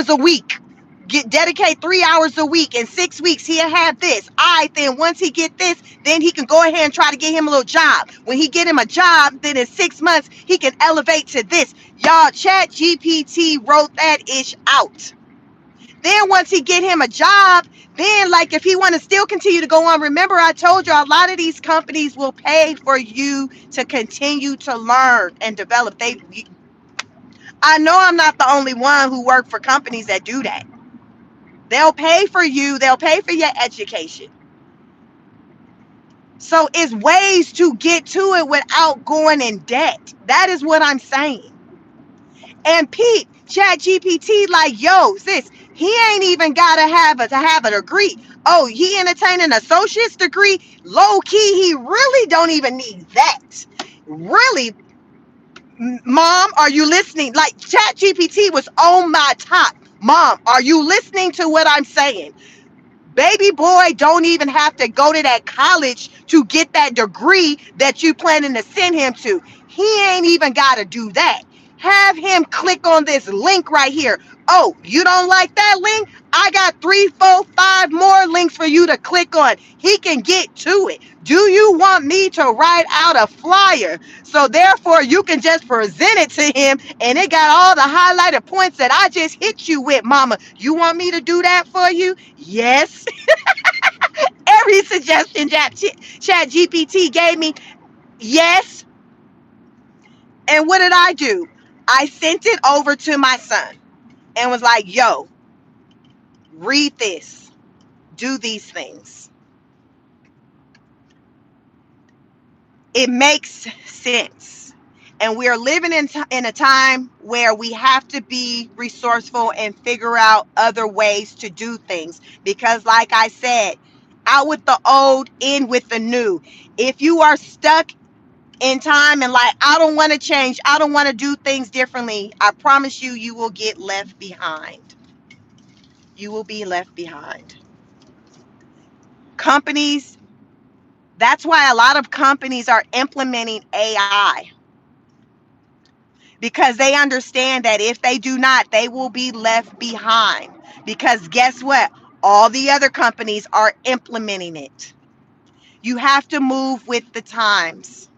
a week. Dedicate 3 hours a week. In 6 weeks, he'll have this. Once he get this, then he can go ahead and try to get him a little job. When he get him a job, then in 6 months, he can elevate to this. Y'all, Chat GPT wrote that ish out. Then once he get him a job, then like if he want to still continue to go on, remember I told you a lot of these companies will pay for you to continue to learn and develop. I know I'm not the only one who work for companies that do that. They'll pay for you, they'll pay for your education. So it's ways to get to it without going in debt. That is what I'm saying. And Pete, Chat GPT, like, yo, sis, he ain't even gotta have a degree. Oh, he entertaining an associate's degree. Low key, he really don't even need that. Really, mom, are you listening? Like, Chat GPT was on my top. Mom, are you listening to what I'm saying? Baby boy don't even have to go to that college to get that degree that you planning to send him to. He ain't even got to do that. Have him click on this link right here. Oh, you don't like that link? I got 3, 4, 5 more links for you to click on. He can get to it. Do you want me to write out a flyer so therefore you can just present it to him and it got all the highlighted points that I just hit you with, mama? You want me to do that for you? Yes. Every suggestion Chat GPT gave me, yes. And what did I do? I sent it over to my son and was like, yo, read this, do these things. It makes sense. And we are living in a time where we have to be resourceful and figure out other ways to do things. Because like I said, out with the old, in with the new. If you are stuck in time and like, I don't want to change, I don't want to do things differently, I promise you, you will get left behind. You will be left behind. Companies, that's why a lot of companies are implementing AI, because they understand that if they do not, they will be left behind. Because guess what? All the other companies are implementing it. You have to move with the times.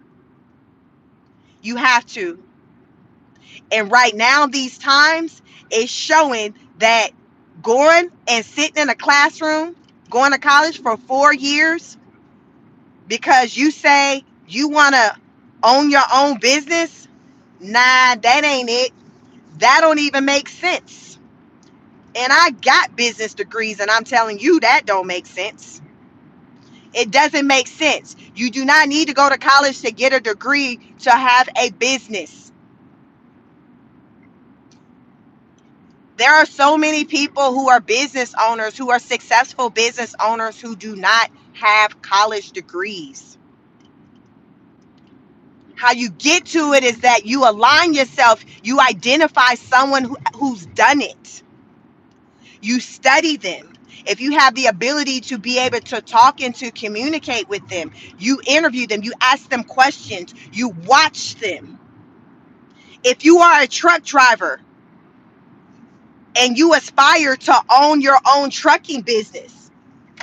You have to. And right now, these times is showing that going and sitting in a classroom, going to college for 4 years because you say you want to own your own business, nah, that ain't it. That don't even make sense. And I got business degrees and I'm telling you that don't make sense. It doesn't make sense. You do not need to go to college to get a degree to have a business. There are so many people who are business owners, who are successful business owners, who do not have college degrees. How you get to it is that you align yourself, you identify someone who's done it. You study them. If you have the ability to be able to talk and to communicate with them, you interview them, you ask them questions, you watch them. If you are a truck driver and you aspire to own your own trucking business,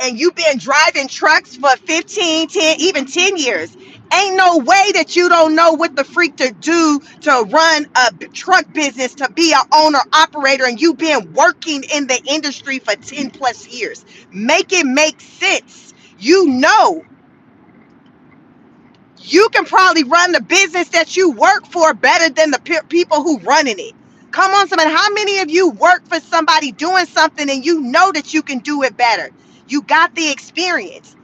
and you've been driving trucks for 15, 10, even 10 years. Ain't no way that you don't know what the freak to do to run a truck business, to be an owner operator, and you've been working in the industry for 10 plus years. Make it make sense. You know, you can probably run the business that you work for better than the people who running it. Come on, somebody. How many of you work for somebody doing something and you know that you can do it better? You got the experience.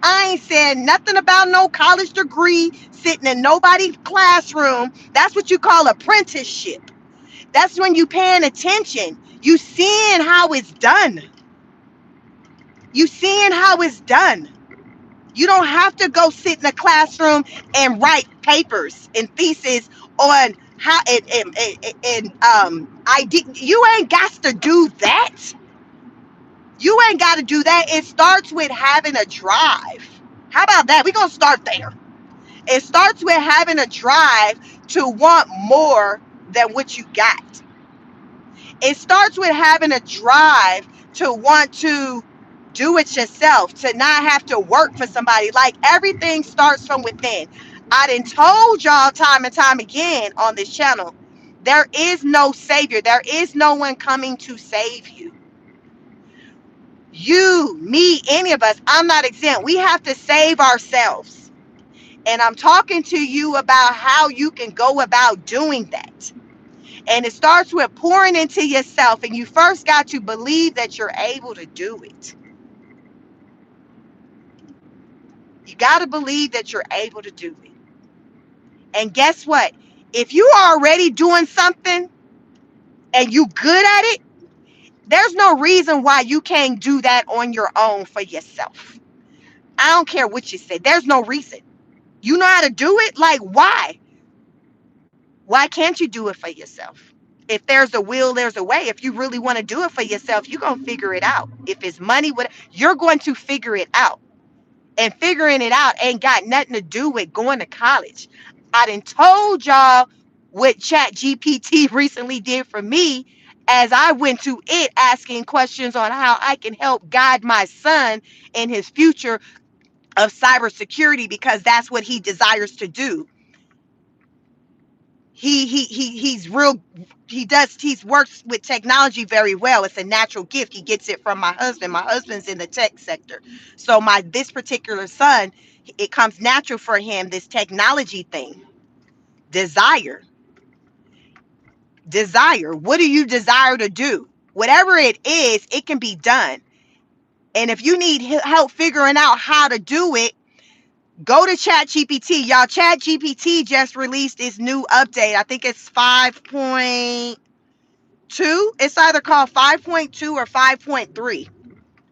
I ain't saying nothing about no college degree sitting in nobody's classroom. That's what you call apprenticeship. That's when you paying attention. You seeing how it's done. You seeing how it's done. You don't have to go sit in a classroom and write papers and theses on how ID. You ain't got to do that. You ain't got to do that. It starts with having a drive. How about that? We're gonna start there. It starts with having a drive to want more than what you got. It starts with having a drive to want to do it yourself, to not have to work for somebody. Like, everything starts from within. I done told y'all time and time again on this channel, there is no savior. There is no one coming to save you. You, me, any of us, I'm not exempt. We have to save ourselves. And I'm talking to you about how you can go about doing that. And it starts with pouring into yourself. And you first got to believe that you're able to do it. You got to believe that you're able to do it. And guess what? If you are already doing something and you good at it, there's no reason why you can't do that on your own for yourself. I don't care what you say. There's no reason. You know how to do it? Like, why? Why can't you do it for yourself? If there's a will, there's a way. If you really want to do it for yourself, you're going to figure it out. If it's money, you're going to figure it out. And figuring it out ain't got nothing to do with going to college. I done told y'all what Chat GPT recently did for me, as I went to it asking questions on how I can help guide my son in his future of cybersecurity, because that's what he desires to do. He's real. He works with technology very well. It's a natural gift. He gets it from my husband. My husband's in the tech sector. So this particular son, it comes natural for him, this technology thing. Desire. What do you desire to do? Whatever it is, it can be done. And if you need help figuring out how to do it, go to ChatGPT. Y'all, ChatGPT just released its new update. I think it's 5.2. It's either called 5.2 or 5.3.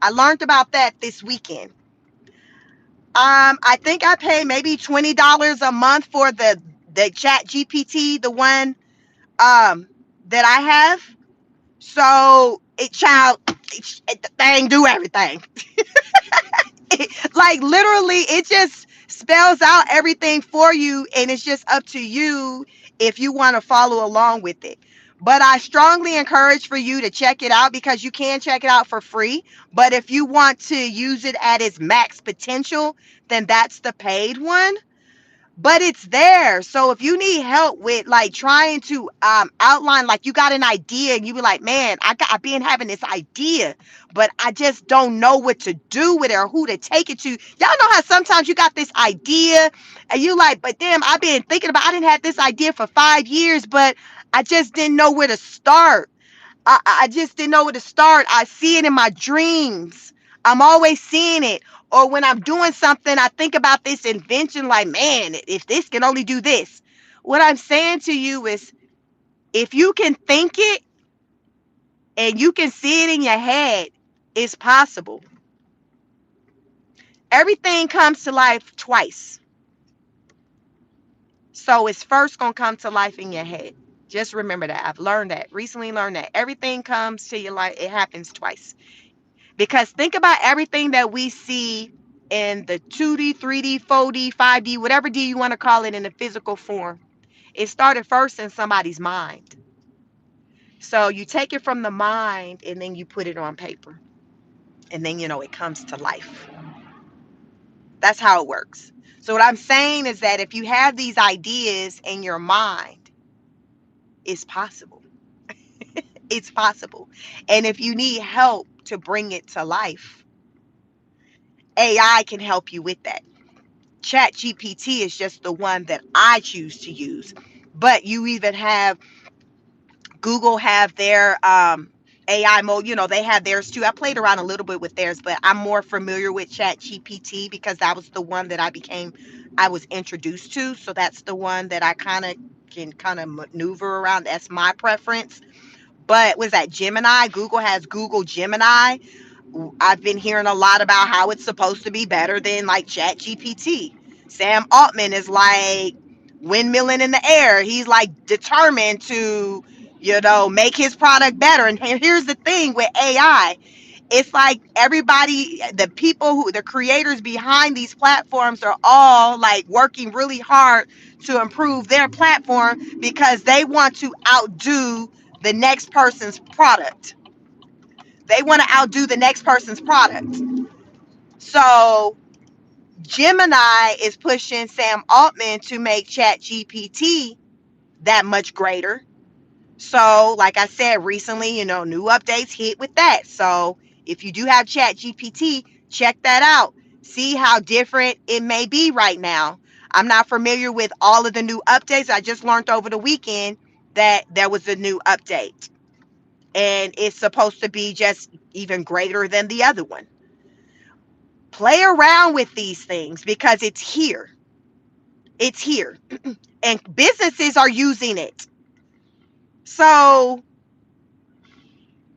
I learned about that this weekend. I think I pay maybe $20 a month for the ChatGPT, the one that I have. So the thing do everything. Like, literally, it just spells out everything for you, and it's just up to you if you want to follow along with it. But I strongly encourage for you to check it out, because you can check it out for free. But if you want to use it at its max potential, then that's the paid one. But it's there. So if you need help with like trying to outline, like you got an idea and you be like, man, I've been having this idea, but I just don't know what to do with it or who to take it to. Y'all know how sometimes you got this idea and you like, but damn, I've been thinking about, I didn't have this idea for 5 years, but I just didn't know where to start. I just didn't know where to start. I see it in my dreams. I'm always seeing it. Or when I'm doing something, I think about this invention like, man, if this can only do this. What I'm saying to you is, if you can think it and you can see it in your head, it's possible. Everything comes to life twice. So it's first going to come to life in your head. Just remember that. I've learned that. Recently learned that. Everything comes to your life. It happens twice. Because think about everything that we see in the 2D, 3D, 4D, 5D, whatever D you want to call it, in the physical form. It started first in somebody's mind. So you take it from the mind and then you put it on paper. and then it comes to life. That's how it works. So what I'm saying is that if you have these ideas in your mind, it's possible. It's possible. And if you need help to bring it to life, AI can help you with that. Chat GPT is just the one that I choose to use. But you even have Google have their AI mode. They have theirs too. I played around a little bit with theirs, but I'm more familiar with Chat GPT because that was the one that I was introduced to. So that's the one that I can kind of maneuver around. That's my preference. But was that Gemini? Google has Google Gemini. I've been hearing a lot about how it's supposed to be better than like Chat GPT. Sam Altman is like windmilling in the air. He's like determined to, make his product better. And here's the thing with AI. It's like everybody, the creators behind these platforms are all like working really hard to improve their platform because they want to outdo the next person's product. They want to outdo the next person's product. So Gemini is pushing Sam Altman to make Chat GPT that much greater. So, like I said recently, new updates hit with that. So, if you do have Chat GPT, check that out. See how different it may be right now. I'm not familiar with all of the new updates. I just learned over the weekend that there was a new update, and it's supposed to be just even greater than the other one. Play around with these things because it's here. It's here. And businesses are using it. So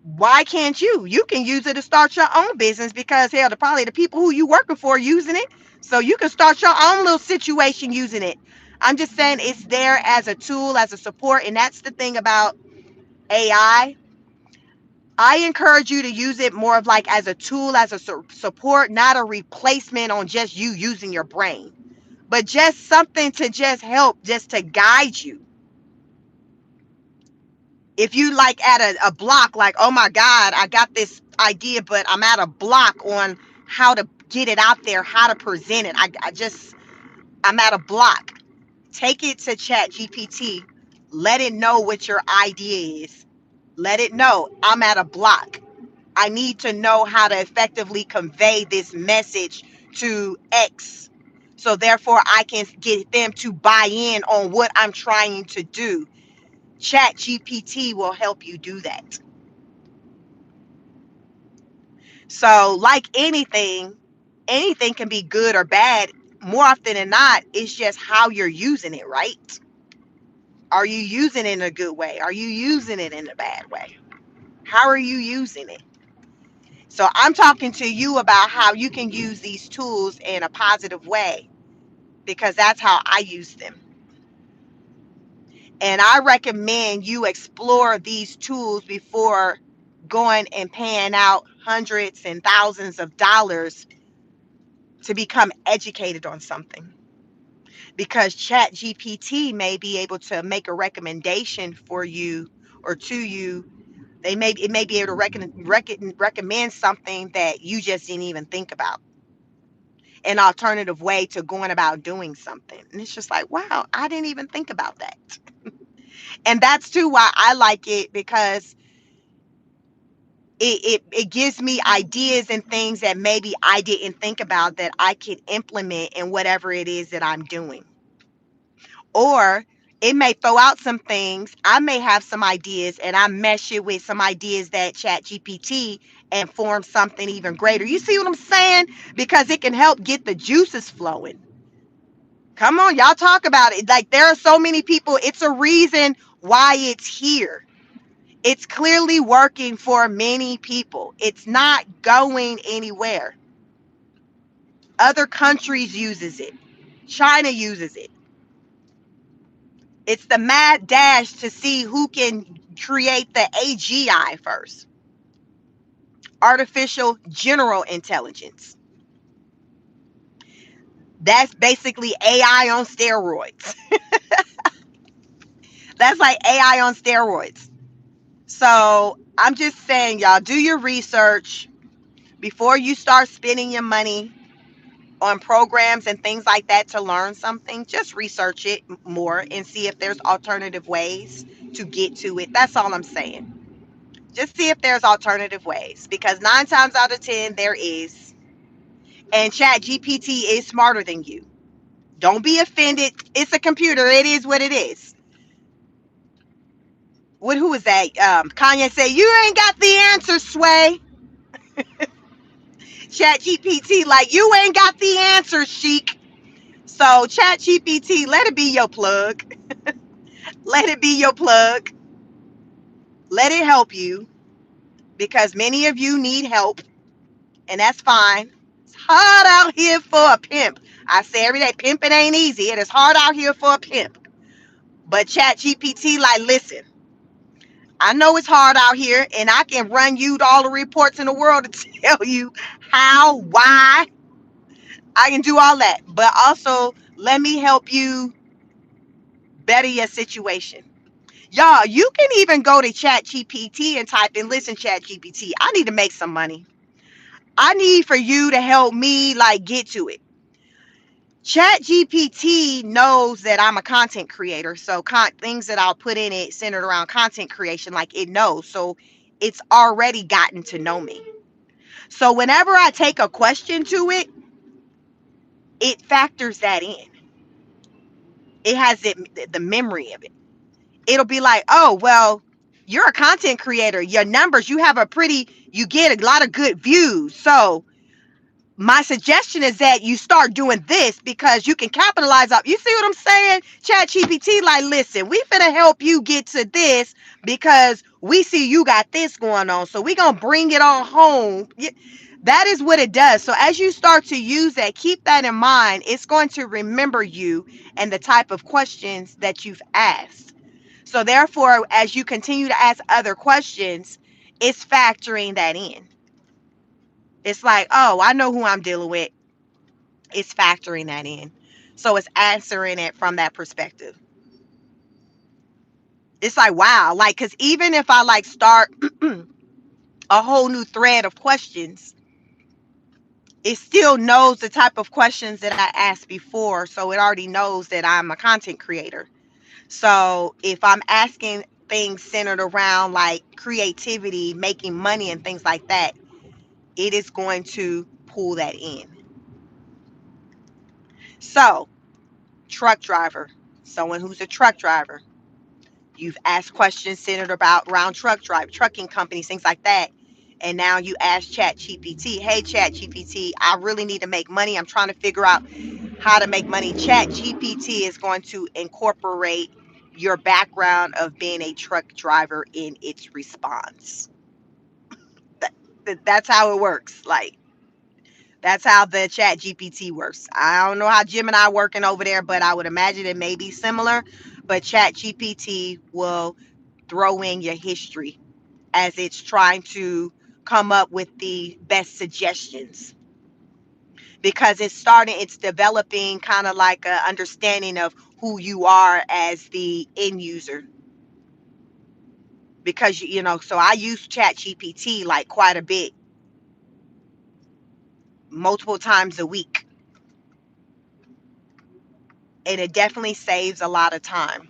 why can't you? You can use it to start your own business because hell, probably the people who you working for are using it. So you can start your own little situation using it. I'm just saying it's there as a tool, as a support. And that's the thing about AI. I encourage you to use it more of like as a tool, as a support, not a replacement on just you using your brain, but just something to just help, just to guide you. If you like at a block, like, oh my God, I got this idea, but I'm at a block on how to get it out there, how to present it. I'm at a block. Take it to Chat GPT. Let it know what your idea is. Let it know I'm at a block. I need to know how to effectively convey this message to X. So therefore I can get them to buy in on what I'm trying to do. Chat GPT will help you do that. So like anything can be good or bad. More often than not, it's just how you're using it, right? Are you using it in a good way? Are you using it in a bad way? How are you using it? So I'm talking to you about how you can use these tools in a positive way because that's how I use them. And I recommend you explore these tools before going and paying out hundreds and thousands of dollars to become educated on something. Because Chat GPT may be able to make a recommendation for you or to you. It may be able to recommend something that you just didn't even think about, an alternative way to going about doing something. And it's just like, wow, I didn't even think about that. And that's too why I like it, because it gives me ideas and things that maybe I didn't think about that I could implement in whatever it is that I'm doing. Or it may throw out some things. I may have some ideas and I mesh it with some ideas that Chat GPT and form something even greater. You see what I'm saying? Because it can help get the juices flowing. Come on, y'all talk about it. Like there are so many people. It's a reason why it's here. It's clearly working for many people. It's not going anywhere. Other countries uses it. China uses it. It's the mad dash to see who can create the AGI first. Artificial general intelligence. That's basically AI on steroids. That's like AI on steroids. So I'm just saying, y'all, do your research. Before you start spending your money on programs and things like that to learn something, just research it more and see if there's alternative ways to get to it. That's all I'm saying. Just see if there's alternative ways, because 9 times out of 10 there is. And Chat GPT is smarter than you. Don't be offended. It's a computer. It is what it is. What? Who is that? Kanye said, "You ain't got the answer, Sway." Chat GPT, like, you ain't got the answer, Chic. So Chat GPT, let it be your plug. Let it be your plug. Let it help you, because many of you need help, and that's fine. It's hard out here for a pimp. I say every day, pimping ain't easy. It is hard out here for a pimp. But Chat GPT, like, listen, I know it's hard out here, and I can run you all the reports in the world to tell you how, why. I can do all that. But also, let me help you better your situation. Y'all, you can even go to Chat GPT and type in, listen, Chat GPT, I need to make some money. I need for you to help me, like, get to it. Chat GPT knows that I'm a content creator. So things that I'll put in it centered around content creation, like, it knows. So it's already gotten to know me. So whenever I take a question to it, it factors that in. It has the memory of it. It'll be like, oh, well, you're a content creator. Your numbers, you get a lot of good views. So my suggestion is that you start doing this because you can capitalize up. You see what I'm saying? Chat GPT, like, listen, we finna help you get to this because we see you got this going on. So we gonna bring it on home. That is what it does. So as you start to use that, keep that in mind. It's going to remember you and the type of questions that you've asked. So therefore, as you continue to ask other questions, it's factoring that in. It's like, oh, I know who I'm dealing with. It's factoring that in. So it's answering it from that perspective. It's like, wow, like, because even if I, like, start a whole new thread of questions, it still knows the type of questions that I asked before. So it already knows that I'm a content creator. So if I'm asking things centered around, like, creativity, making money, and things like that, it is going to pull that in. So, truck driver, someone who's a truck driver, you've asked questions centered about around trucking companies, things like that. And now you ask Chat GPT, hey, Chat GPT, I really need to make money. I'm trying to figure out how to make money. Chat GPT is going to incorporate your background of being a truck driver in its response. That's how it works. Like, that's how the Chat GPT works. I don't know how Gemini working over there, but I would imagine it may be similar. But Chat GPT will throw in your history as it's trying to come up with the best suggestions, because it's developing kind of like a understanding of who you are as the end user. Because so I use Chat GPT like quite a bit, multiple times a week, and it definitely saves a lot of time.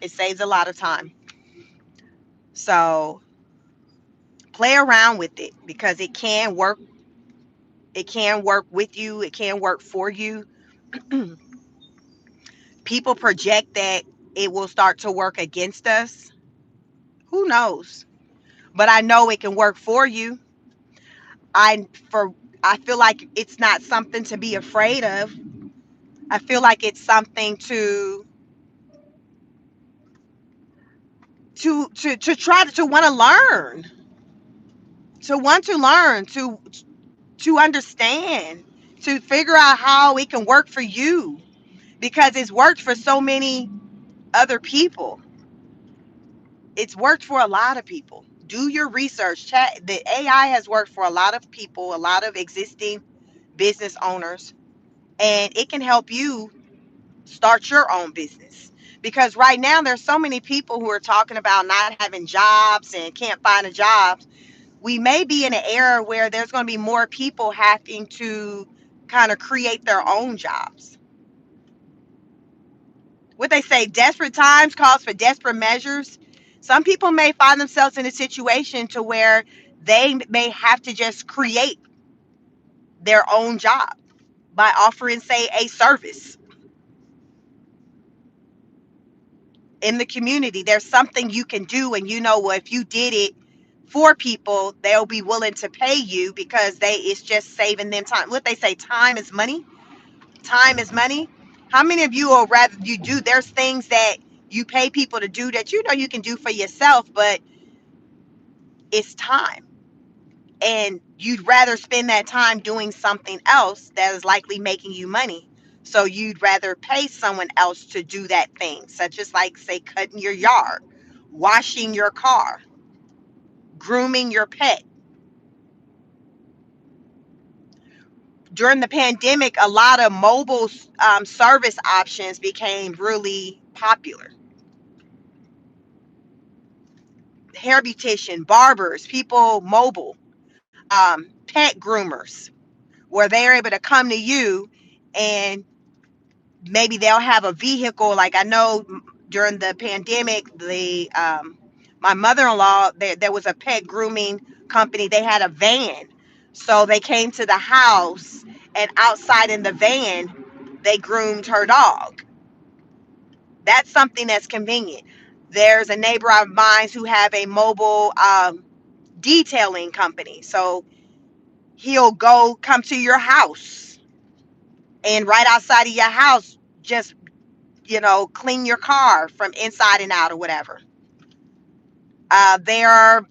It saves a lot of time. So play around with it, because it can work. It can work with you. It can work for you. People project that it will start to work against us. Who knows? But I know it can work for you. I for I feel like it's not something to be afraid of. I feel like it's something to try to want to learn, to understand, to figure out how it can work for you, because it's worked for so many other people. It's worked for a lot of people. Do your research. Chat. The AI has worked for a lot of people, a lot of existing business owners, and it can help you start your own business. Because right now there's so many people who are talking about not having jobs and can't find a job. we may be in an era where there's going to be more people having to kind of create their own jobs. What they say, desperate times calls for desperate measures. Some people may find themselves in a situation to where they may have to just create their own job by offering, say, a service in the community. There's something you can do, and you know, well, if you did it for people, they'll be willing to pay you because it's just saving them time. What they say, time is money. Time is money. How many of you, or rather you do, there's things that you pay people to do that you know you can do for yourself, but it's time, and you'd rather spend that time doing something else that is likely making you money. So you'd rather pay someone else to do that thing, such as, like, say, cutting your yard, washing your car, grooming your pet. During the pandemic, a lot of mobile service options became really popular. Hair beautician, barbers, people mobile, pet groomers, where they're able to come to you, and maybe they'll have a vehicle. Like, I know during the pandemic, the my mother-in-law, there was a pet grooming company. They had a van, so they came to the house, and outside in the van they groomed her dog. That's something that's convenient. There's a neighbor of mine who have a mobile detailing company, so he'll come to your house, and right outside of your house, just, clean your car from inside and out or whatever. There are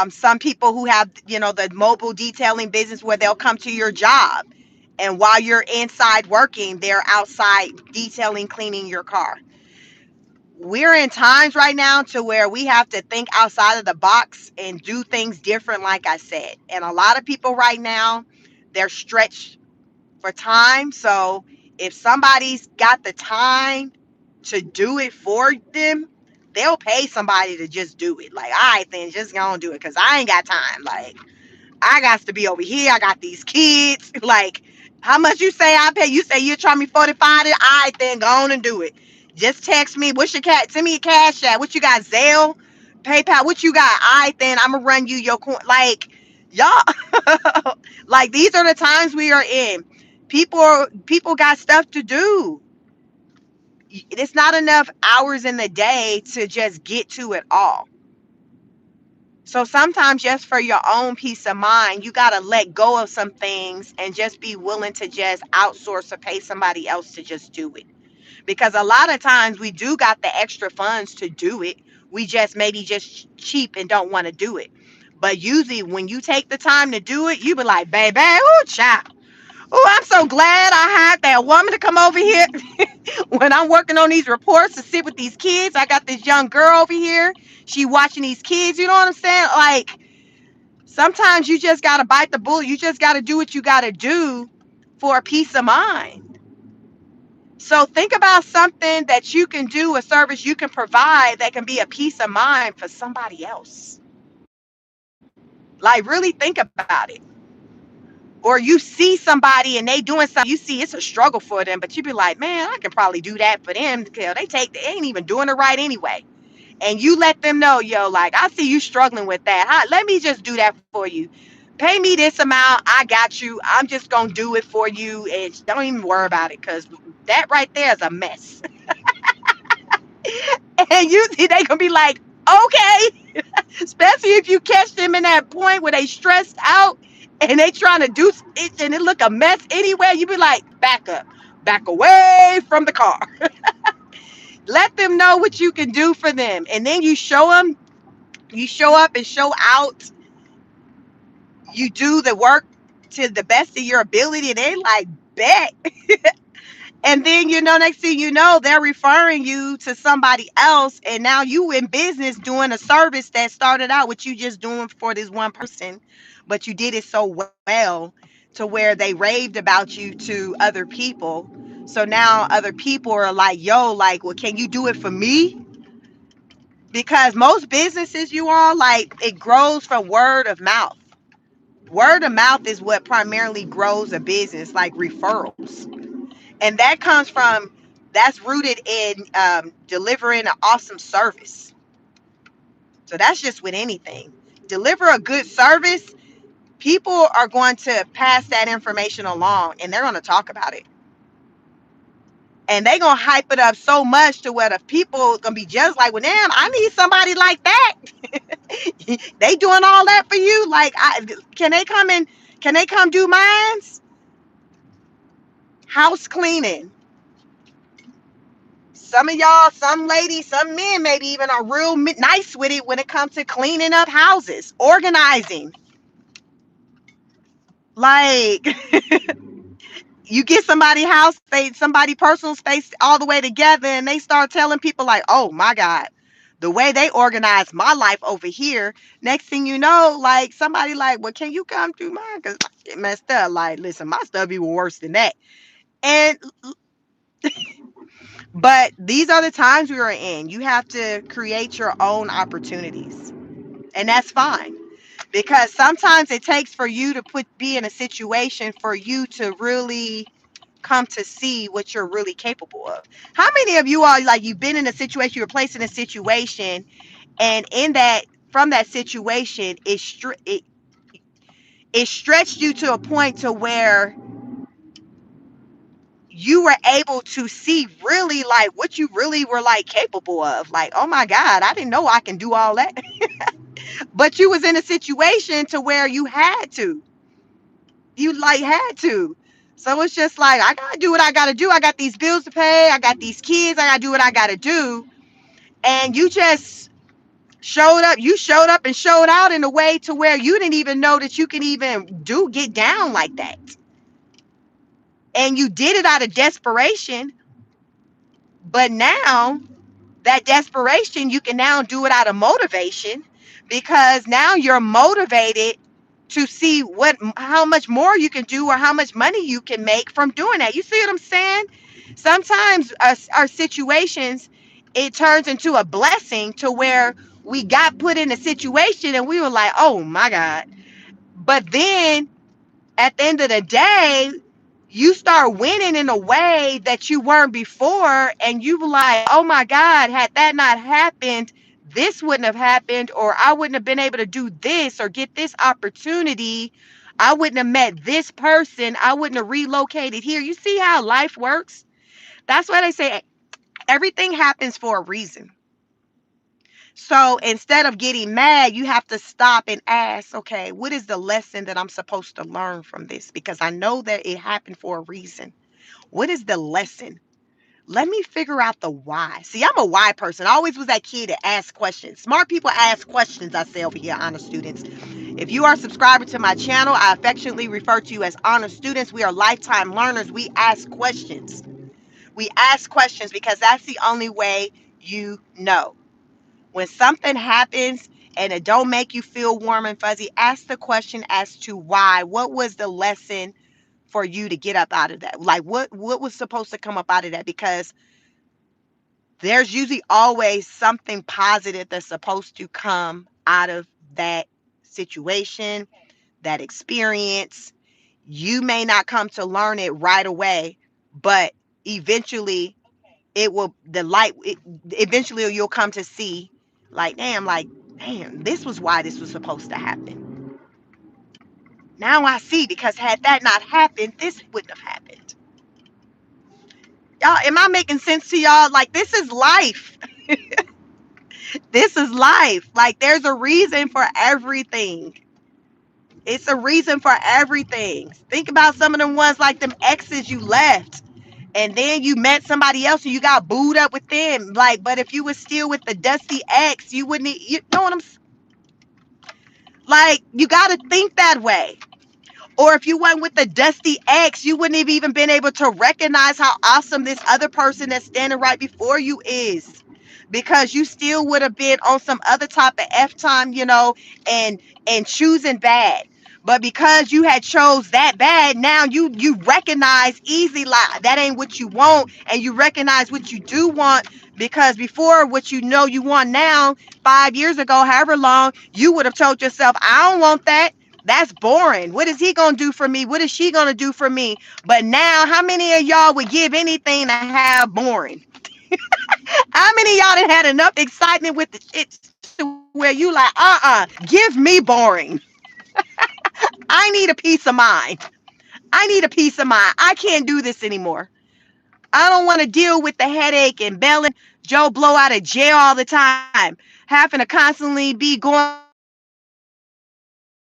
some people who have, the mobile detailing business where they'll come to your job, and while you're inside working, they're outside detailing, cleaning your car. We're in times right now to where we have to think outside of the box and do things different, like I said. And a lot of people right now, they're stretched for time. So if somebody's got the time to do it for them, they'll pay somebody to just do it. Like, all right, then just gonna do it because I ain't got time. Like, I got to be over here. I got these kids. Like, how much you say I pay? You say you charge me 45. All right, then go on and do it. Just text me. What's your cat? Send me a cash app. What you got? Zelle, PayPal. What you got? All right, then I'm gonna run you your coin. Like, y'all, like, these are the times we are in. People got stuff to do. It's not enough hours in the day to just get to it all. So sometimes, just for your own peace of mind, you got to let go of some things and just be willing to just outsource or pay somebody else to just do it. Because a lot of times we do got the extra funds to do it. We just maybe just cheap and don't want to do it. But usually when you take the time to do it, you be like, baby, ooh, child. Oh, I'm so glad I had that woman to come over here when I'm working on these reports to sit with these kids. I got this young girl over here. She watching these kids. You know what I'm saying? Like, sometimes you just got to bite the bullet. You just got to do what you got to do for a peace of mind. So think about something that you can do, a service you can provide that can be a peace of mind for somebody else. Like, really think about it. Or you see somebody and they doing something, you see it's a struggle for them, but you be like, man, I can probably do that for them because they ain't even doing it right anyway. And you let them know, yo, like, I see you struggling with that. Let me just do that for you. Pay me this amount. I got you. I'm just going to do it for you. And don't even worry about it because that right there is a mess. And usually they going to be like, okay. Especially if you catch them in that point where they stressed out and they trying to do it and it look a mess anywhere. You be like, back up. Back away from the car. Let them know what you can do for them. And then you show them, you show up and show out. You do the work to the best of your ability. And they like, bet. And then, next thing you know, they're referring you to somebody else. And now you in business doing a service that started out with you just doing for this one person. But you did it so well to where they raved about you to other people. So now other people are like, yo, like, well, can you do it for me? because most businesses, you all, like, it grows from word of mouth. Word of mouth is what primarily grows a business, like referrals. And that's rooted in delivering an awesome service. So that's just with anything. Deliver a good service, people are going to pass that information along and they're going to talk about it. And they're going to hype it up so much to where the people are going to be just like, well, damn, I need somebody like that. They doing all that for you? Like, can they come and can they come do mines? House cleaning. Some of y'all, some ladies, some men maybe even are real nice with it when it comes to cleaning up houses, organizing. Like, you get somebody house space, somebody personal space all the way together, and they start telling people like, oh my God, the way they organize my life over here. Next thing you know, like somebody like, well, can you come through mine? Because I get messed up. Like, listen, my stuff be worse than that. And but these are the times we are in. You have to create your own opportunities. And that's fine. Because sometimes it takes for you to be in a situation for you to really come to see what you're really capable of. How many of you are like you've been in a situation, you're placed in a situation, and in that from that situation, it stretched you to a point to where you were able to see really like what you really were like capable of. Like, oh my God, I didn't know I can do all that. But you was in a situation to where you had to. You like had to. So it's just like I gotta do what I gotta do. I got these bills to pay. I got these kids. I gotta do what I gotta do. And you just showed up. You showed up and showed out in a way to where you didn't even know that you could even get down like that. And you did it out of desperation. But now that desperation, you can now do it out of motivation because now you're motivated to see how much more you can do or how much money you can make from doing that. You see what I'm saying? Sometimes our situations, it turns into a blessing to where we got put in a situation and we were like, oh my God. But then at the end of the day, you start winning in a way that you weren't before, and you were like, oh my God, had that not happened, this wouldn't have happened, or I wouldn't have been able to do this or get this opportunity. I wouldn't have met this person. I wouldn't have relocated here. You see how life works? That's why they say everything happens for a reason. So instead of getting mad, you have to stop and ask, okay, what is the lesson that I'm supposed to learn from this? Because I know that it happened for a reason. What is the lesson? Let me figure out the why. See, I'm a why person. I always was that kid that asked questions. Smart people ask questions, I say over here, honor students. If you are a subscriber to my channel, I affectionately refer to you as honor students. We are lifetime learners. We ask questions. We ask questions because that's the only way you know. When something happens and it don't make you feel warm and fuzzy, ask the question as to why. What was the lesson for you to get up out of that? Like what was supposed to come up out of that? Because there's usually always something positive that's supposed to come out of that situation, that experience. You may not come to learn it right away, but eventually it will the light eventually you'll come to see like damn, this was why this was supposed to happen. Now I see, because had that not happened, this wouldn't have happened. Y'all, am I making sense to y'all? Like, this is life. This is life. Like, there's a reason for everything. It's a reason for everything. Think about some of them ones like them exes you left. And then you met somebody else and you got booed up with them. Like, but if you were still with the dusty ex, you wouldn't, you know what I'm like, you got to think that way. Or if you went with the dusty ex, you wouldn't have even been able to recognize how awesome this other person that's standing right before you is. Because you still would have been on some other type of F time, and choosing bad. But because you had chose that bad, now you recognize easy like that ain't what you want, and you recognize what you do want Because before, what you know you want now, 5 years ago, however long, you would have told yourself, I don't want that. That's boring. What is he going to do for me? What is she going to do for me? But now, how many of y'all would give anything to have boring? How many of y'all done had enough excitement with it to where you like, give me boring. I need a peace of mind. I need a peace of mind. I can't do this anymore. I don't want to deal with the headache and bailing Joe Blow out of jail all the time, having to constantly be going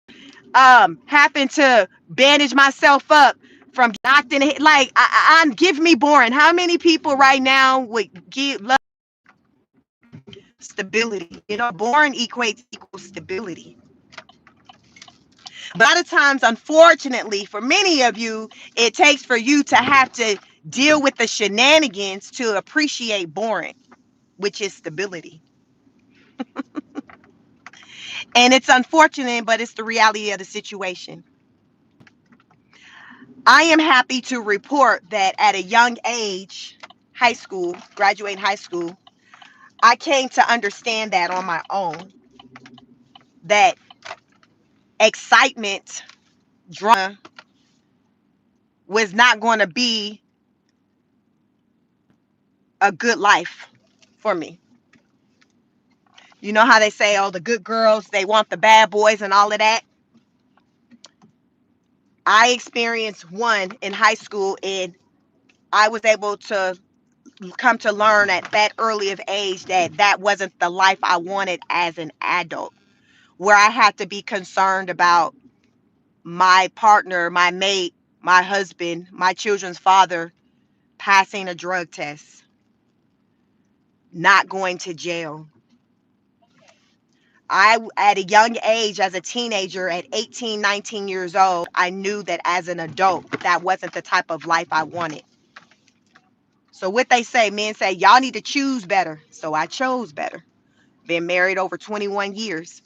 to the hospital, having to bandage myself up from getting knocked in the head. Like, give me boring. How many people right now would give love stability? You know, boring equates equals stability. But a lot of times, unfortunately, for many of you, it takes for you to have to deal with the shenanigans to appreciate boring, which is stability. And it's unfortunate, but it's the reality of the situation. I am happy to report that at a young age, high school, graduating high school, I came to understand that on my own, that excitement, drama was not going to be a good life for me. You know how they say, oh, the good girls, they want the bad boys and all of that? I experienced one in high school, and I was able to come to learn at that early of age that that wasn't the life I wanted as an adult, where I had to be concerned about my partner, my mate, my husband, my children's father passing a drug test, not going to jail. At a young age, as a teenager, at 18, 19 years old, I knew that as an adult, that wasn't the type of life I wanted. So what they say, men say, y'all need to choose better. So I chose better. Been married over 21 years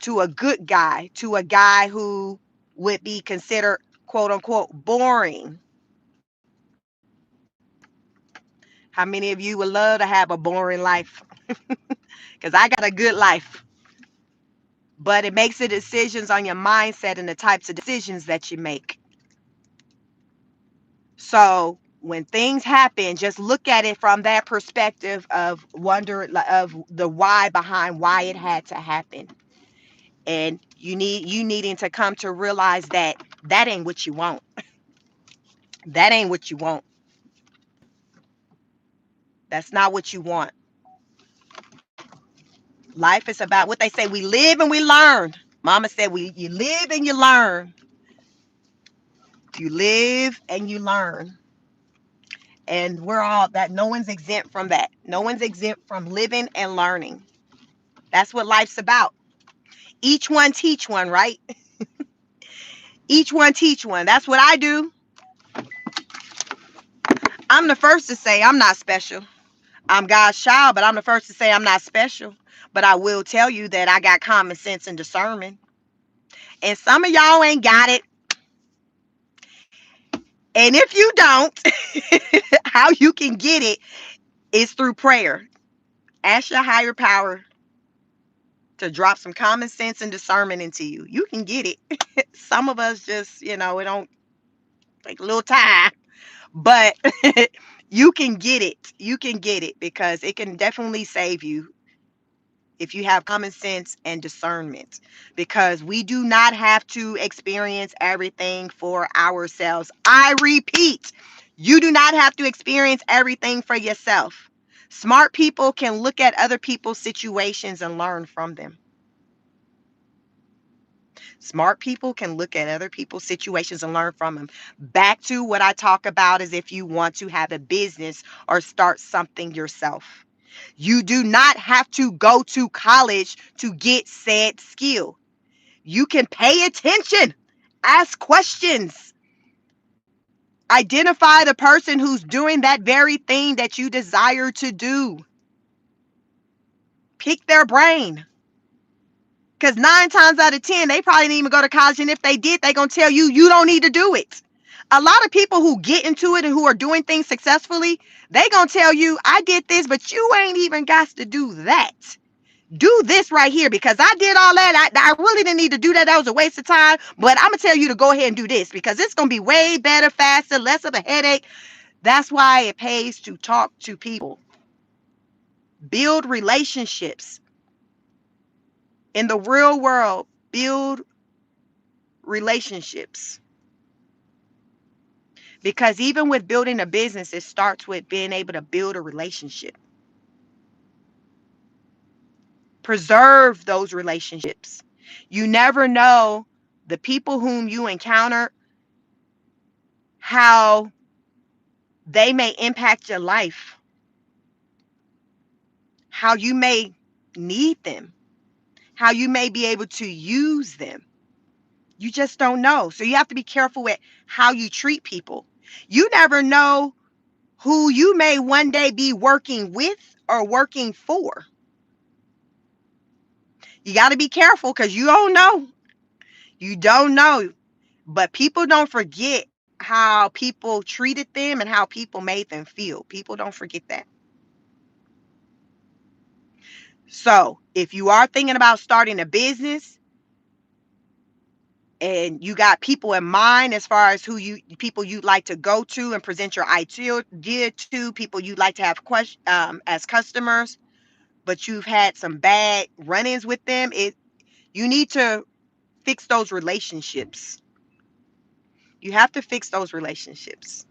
to a good guy, to a guy who would be considered quote unquote boring. How many of you would love to have a boring life? Because I got a good life. But it makes the decisions on your mindset and the types of decisions that you make. So when things happen, just look at it from that perspective of wonder, of the why behind why it had to happen. And you needing to come to realize that that ain't what you want. That ain't what you want. That's not what you want. Life is about what they say, we live and we learn. Mama said you live and you learn. You live and you learn. And we're all that, no one's exempt from that. No one's exempt from living and learning. That's what life's about. Each one teach one, right? Each one teach one. That's what I do. I'm the first to say I'm not special. I'm God's child, but I'm the first to say I'm not special. But I will tell you that I got common sense and discernment. And some of y'all ain't got it. And if you don't, how you can get it is through prayer. Ask your higher power to drop some common sense and discernment into you. You can get it. Some of us just, it don't take a little time, but you can get it. You can get it because it can definitely save you if you have common sense and discernment, because we do not have to experience everything for ourselves. I repeat, you do not have to experience everything for yourself. Smart people can look at other people's situations and learn from them. Smart people can look at other people's situations and learn from them. Back to what I talk about is if you want to have a business or start something yourself. You do not have to go to college to get said skill. You can pay attention, ask questions, identify the person who's doing that very thing that you desire to do. Pick their brain. Because 9 times out of 10, they probably didn't even go to college. And if they did, they're going to tell you, you don't need to do it. A lot of people who get into it and who are doing things successfully, they gonna tell you, I did this, but you ain't even got to do that. Do this right here because I did all that. I really didn't need to do that. That was a waste of time. But I'm gonna tell you to go ahead and do this because it's gonna be way better, faster, less of a headache. That's why it pays to talk to people, build relationships in the real world, build relationships. Because even with building a business, it starts with being able to build a relationship. Preserve those relationships. You never know the people whom you encounter, how they may impact your life, how you may need them, how you may be able to use them. You just don't know. So you have to be careful with how you treat people. You never know who you may one day be working with or working for. You got to be careful because you don't know. You don't know. But people don't forget how people treated them and how people made them feel. People don't forget that. So if you are thinking about starting a business and you got people in mind as far as who you people you'd like to go to and present your idea to, people you'd like to have as customers, but you've had some bad run-ins with them, you need to fix those relationships. You have to fix those relationships.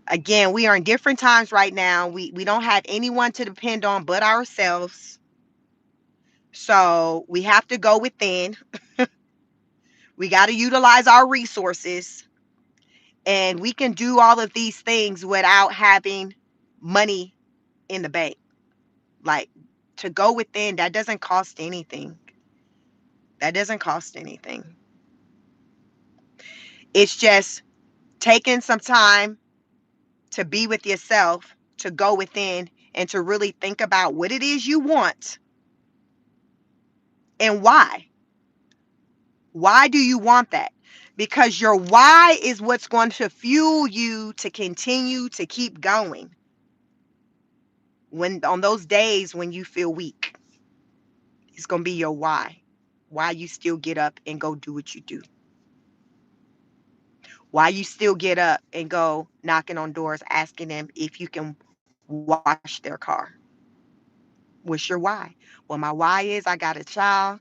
Again, we are in different times right now. We don't have anyone to depend on but ourselves. So we have to go within. We got to utilize our resources. And we can do all of these things without having money in the bank. Like, to go within, that doesn't cost anything. That doesn't cost anything. It's just taking some time to be with yourself, to go within, and to really think about what it is you want and why. Why do you want that? Because your why is what's going to fuel you to continue to keep going when on those days when you feel weak. It's going to be your why you still get up and go do what you do, why you still get up and go knocking on doors asking them if you can wash their car. What's your why? Well, my why is I got a child.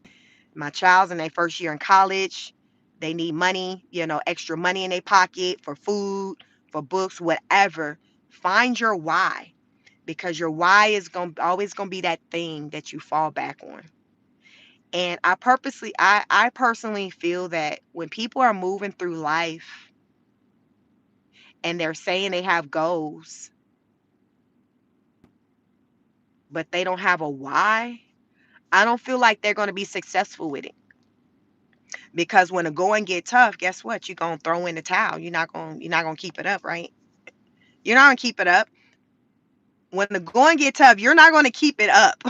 My child's in their first year in college. They need money, extra money in their pocket for food, for books, whatever. Find your why, because your why is always going to be that thing that you fall back on. And I personally feel that when people are moving through life and they're saying they have goals, but they don't have a why, I don't feel like they're going to be successful with it. Because when the going get tough, guess what? You're going to throw in the towel. You're not going to keep it up, right? You're not going to keep it up. When the going get tough, you're not going to keep it up.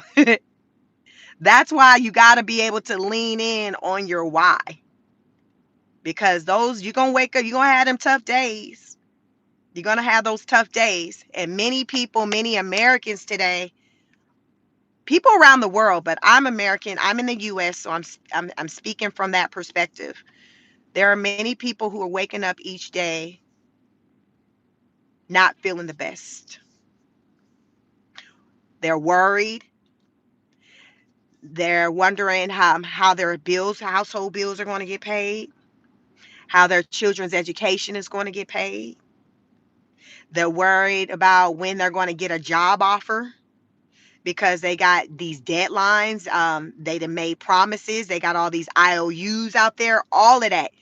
That's why you got to be able to lean in on your why. Because those, you're going to wake up, you're going to have them tough days. You're going to have those tough days. And many people, many Americans today, people around the world, but I'm American, I'm in the US, so I'm speaking from that perspective. There are many people who are waking up each day not feeling the best. They're worried. They're wondering how their household bills are going to get paid, how their children's education is going to get paid. They're worried about when they're going to get a job offer because they got these deadlines. They done made promises. They got all these IOUs out there, all of that.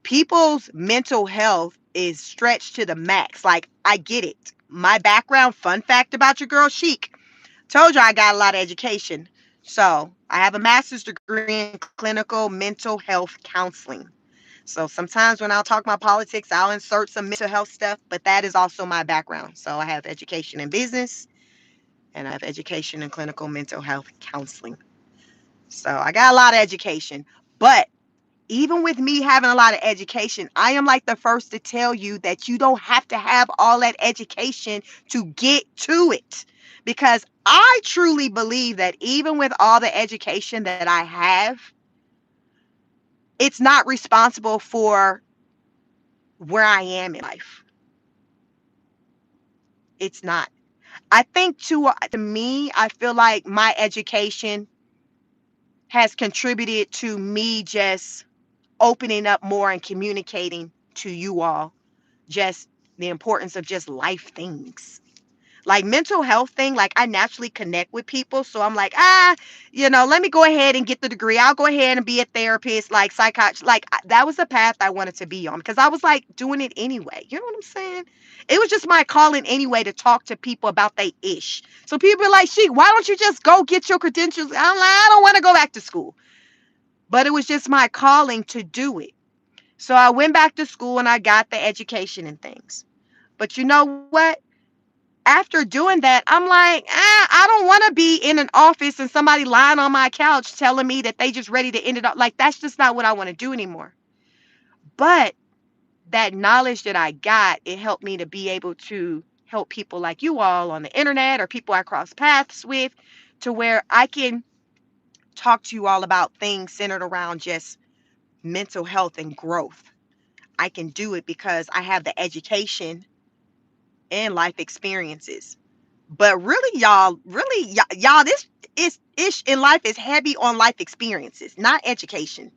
People's mental health is stretched to the max. Like, I get it. My background, fun fact about your girl Chic, told you I got a lot of education. So I have a master's degree in clinical mental health counseling. So sometimes when I'll talk about politics, I'll insert some mental health stuff, but that is also my background. So I have education in business and I have education in clinical mental health counseling. So I got a lot of education, but Even with me having a lot of education, I am like the first to tell you that you don't have to have all that education to get to it. Because I truly believe that even with all the education that I have, it's not responsible for where I am in life. It's not. I think to me, I feel like my education has contributed to me just opening up more and communicating to you all just the importance of just life things. Like mental health thing, like I naturally connect with people. So I'm like, let me go ahead and get the degree. I'll go ahead and be a therapist, like psychiatrist. Like that was the path I wanted to be on because I was like doing it anyway. You know what I'm saying? It was just my calling anyway to talk to people about they ish. So people are like, she, why don't you just go get your credentials? I'm like, I don't want to go back to school. But it was just my calling to do it. So I went back to school and I got the education and things. But you know what? After doing that, I'm like, I don't want to be in an office and somebody lying on my couch telling me that they just ready to end it up. Like, that's just not what I want to do anymore. But that knowledge that I got, it helped me to be able to help people like you all on the internet or people I cross paths with to where I can talk to you all about things centered around just mental health and growth. I can do it because I have the education and life experiences. But really, y'all, this is ish in life is heavy on life experiences, not education.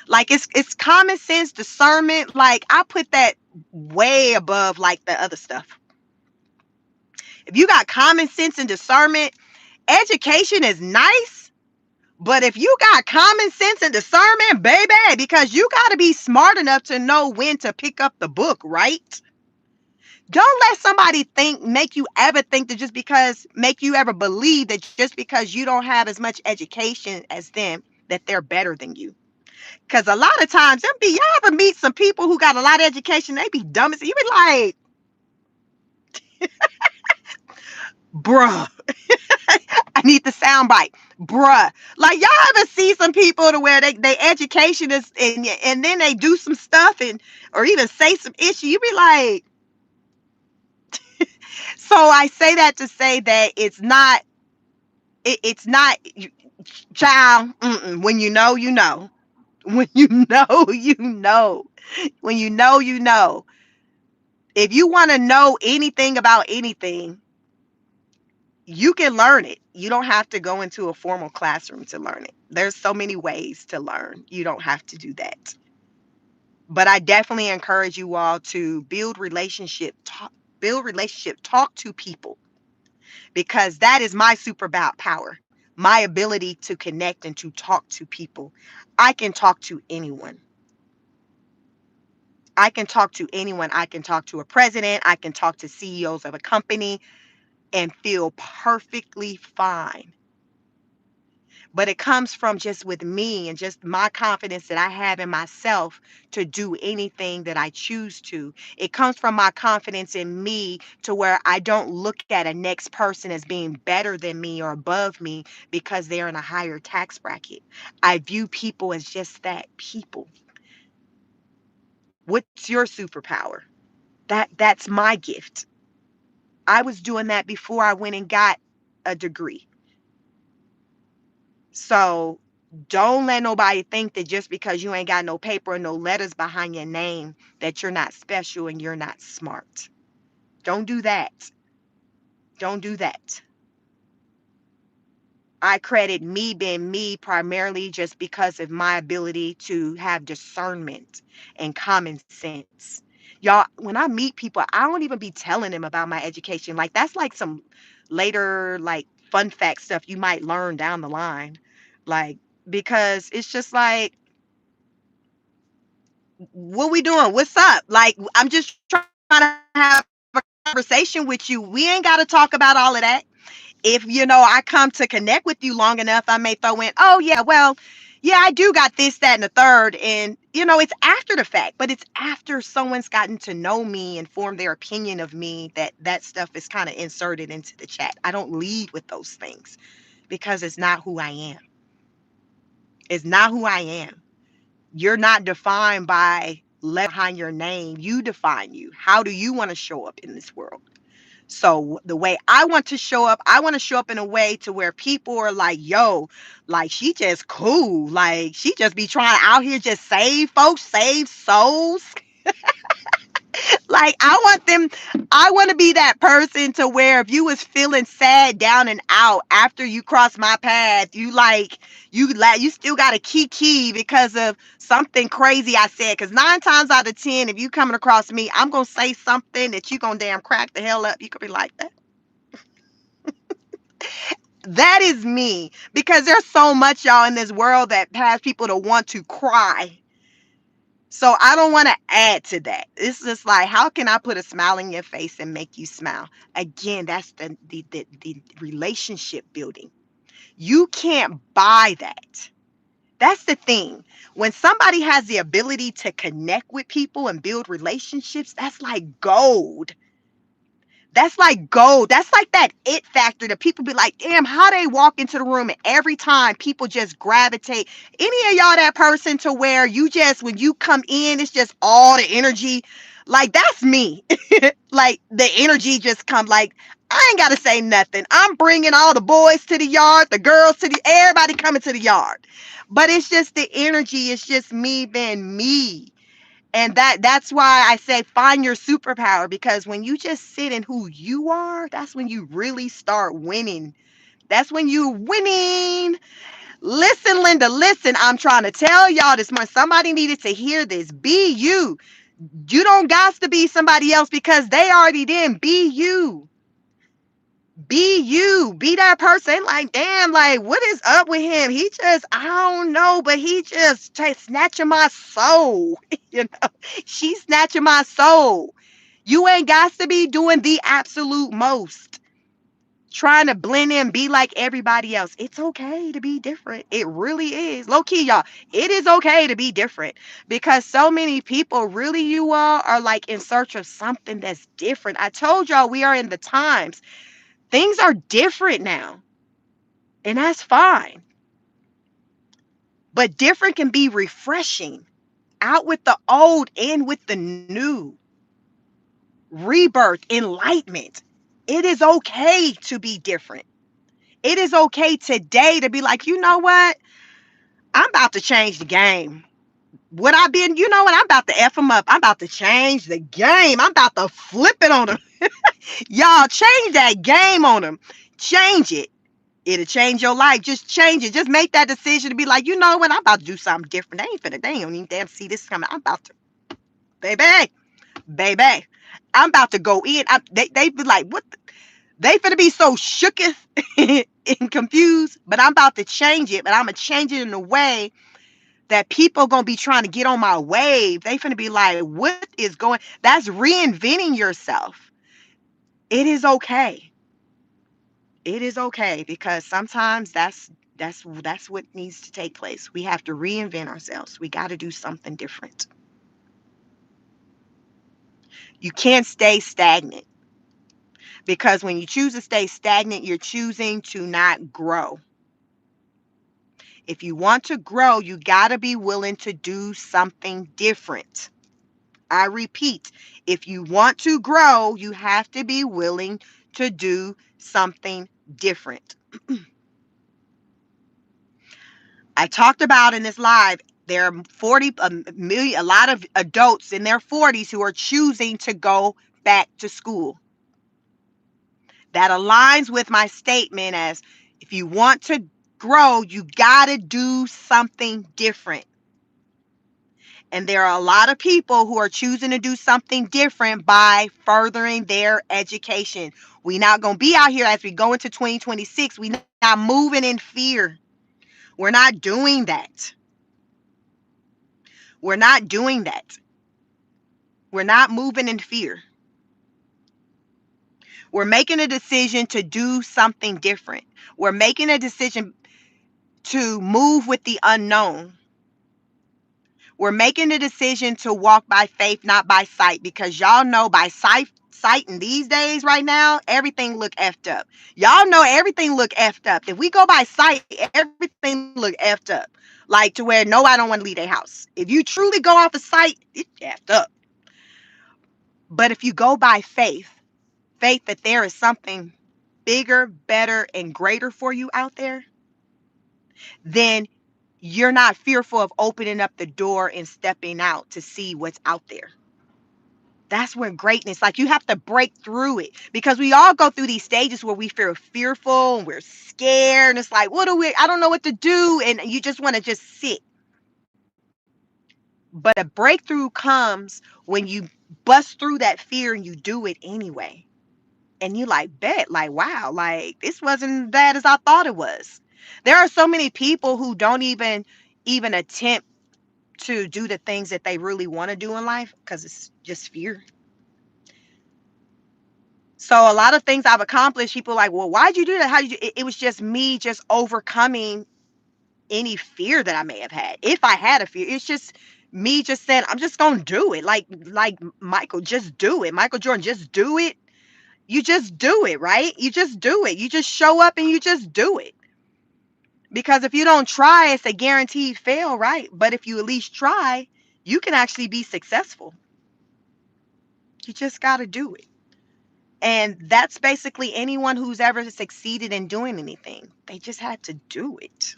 Like it's common sense, discernment. Like I put that way above like the other stuff. If you got common sense and discernment, education is nice. But if you got common sense and discernment, baby, because you got to be smart enough to know when to pick up the book, right? Don't let somebody make you ever think that make you ever believe that just because you don't have as much education as them, that they're better than you. Because a lot of times, y'all ever meet some people who got a lot of education, they be dumb as, you be like, bruh, I need the sound bite, bruh. Like, y'all ever see some people to where they education is, and then they do some stuff or even say some issue, you be like, so I say that to say that it's not child. When you know, you know. When you know, you know. When you know, you know. If you want to know anything about anything, you can learn it. You don't have to go into a formal classroom to learn it. There's so many ways to learn. You don't have to do that. But I definitely encourage you all to build relationship, talk to people because that is my power. My ability to connect and to talk to people. I can talk to anyone. I can talk to anyone. I can talk to a president. I can talk to CEOs of a company and feel perfectly fine. But it comes from just with me and just my confidence that I have in myself to do anything that I choose to. It comes from my confidence in me to where I don't look at a next person as being better than me or above me because they're in a higher tax bracket. I view people as just that, people. What's your superpower? That's my gift. I was doing that before I went and got a degree. So don't let nobody think that just because you ain't got no paper or no letters behind your name that you're not special and you're not smart. Don't do that. Don't do that. I credit me being me primarily just because of my ability to have discernment and common sense. Y'all, when I meet people, I don't even be telling them about my education. Like that's like some later like fun fact stuff you might learn down the line. Like because it's just like what we doing? What's up? Like I'm just trying to have a conversation with you. We ain't got to talk about all of that. If I come to connect with you long enough, I may throw in, oh yeah, well, yeah, I do got this, that, and the third. And it's after the fact, but it's after someone's gotten to know me and form their opinion of me that stuff is kind of inserted into the chat. I don't lead with those things because it's not who I am. It's not who I am. You're not defined by letter behind your name. You define you. How do you want to show up in this world? So the way I want to show up, I want to show up in a way to where people are like, yo, like she just cool. Like she just be trying out here just save folks, save souls. Like I want to be that person to where if you was feeling sad, down and out after you cross my path, you still got a key because of something crazy I said. Cause 9 times out of 10, if you coming across me, I'm gonna say something that you gonna damn crack the hell up. You could be like that. That is me because there's so much y'all in this world that has people to want to cry. So I don't want to add to that. It's just like, how can I put a smile in your face and make you smile? Again, that's the relationship building. You can't buy that. That's the thing. When somebody has the ability to connect with people and build relationships, that's like gold. That's like gold. That's like that it factor that people be like, damn, how they walk into the room and every time people just gravitate. Any of y'all that person to where you just, when you come in, it's just all the energy. Like that's me. Like the energy just come like, I ain't got to say nothing. I'm bringing all the boys to the yard, the girls to the, everybody coming to the yard. But it's just the energy. It's just me being me. And that's why I say find your superpower, because when you just sit in who you are, that's when you really start winning. That's when you winning. Listen, Linda, listen. I'm trying to tell y'all this morning. Somebody needed to hear this. Be you. You don't got to be somebody else because they already did. Be you. Be you. Be that person. Like, damn, like, what is up with him? He just, I don't know, but he just snatching my soul. You know, she's snatching my soul. You ain't got to be doing the absolute most, trying to blend in, be like everybody else. It's okay to be different. It really is. Low key, y'all. It is okay to be different because so many people, really, you all are like in search of something that's different. I told y'all we are in the times. Things are different now, and that's fine. But different can be refreshing. Out with the old, in with the new. Rebirth, enlightenment. It is okay to be different. It is okay today to be like, you know what? I'm about to change the game. What I've been, you know what? I'm about to F them up. I'm about to change the game. I'm about to flip it on them. Y'all, change that game on them. Change it. It'll change your life. Just change it. Just make that decision to be like, you know what? I'm about to do something different. They ain't even damn see this coming. I'm about to, baby, baby. I'm about to go in. They be like, what? They finna be so shooketh and confused, but I'm about to change it. But I'm gonna change it in a way that people gonna be trying to get on my wave. They finna be like, what is going? That's reinventing yourself. It is okay. It is okay because sometimes that's what needs to take place. We have to reinvent ourselves. We got to do something different. You can't stay stagnant because when you choose to stay stagnant, you're choosing to not grow. If you want to grow, you got to be willing to do something different. I repeat, if you want to grow, you have to be willing to do something different. I talked about in this live, there are 40 a million, a lot of adults in their 40s who are choosing to go back to school. That aligns with my statement as if you want to grow, you got to do something different. And there are a lot of people who are choosing to do something different by furthering their education. We not going to be out here as we go into 2026. We not moving in fear. We're not doing that. We're not doing that. We're not moving in fear. We're making a decision to do something different. We're making a decision to move with the unknown. We're making a decision to walk by faith, not by sight, because y'all know by sight sight in these days right now, everything look effed up. Y'all know everything look effed up. If we go by sight, everything look effed up. Like to where nobody don't want to leave their house. If you truly go off of sight, it's effed up. But if you go by faith, faith that there is something bigger, better, and greater for you out there, then you're not fearful of opening up the door and stepping out to see what's out there. That's where greatness, like you have to break through it because we all go through these stages where we feel fearful and we're scared. And it's like, I don't know what to do. And you just want to just sit. But a breakthrough comes when you bust through that fear and you do it anyway. And you like, bet, like, wow, like this wasn't bad as I thought it was. There are so many people who don't even attempt to do the things that they really want to do in life because it's just fear. So a lot of things I've accomplished, people are like, well, why'd you do that? How did you? It was just me just overcoming any fear that I may have had. If I had a fear, it's just me just saying, I'm just gonna do it. Like Michael, just do it. Michael Jordan, just do it. You just do it, right? You just do it. You just show up and you just do it. Because if you don't try, it's a guaranteed fail, right? But if you at least try, you can actually be successful. You just got to do it. And that's basically anyone who's ever succeeded in doing anything. They just had to do it.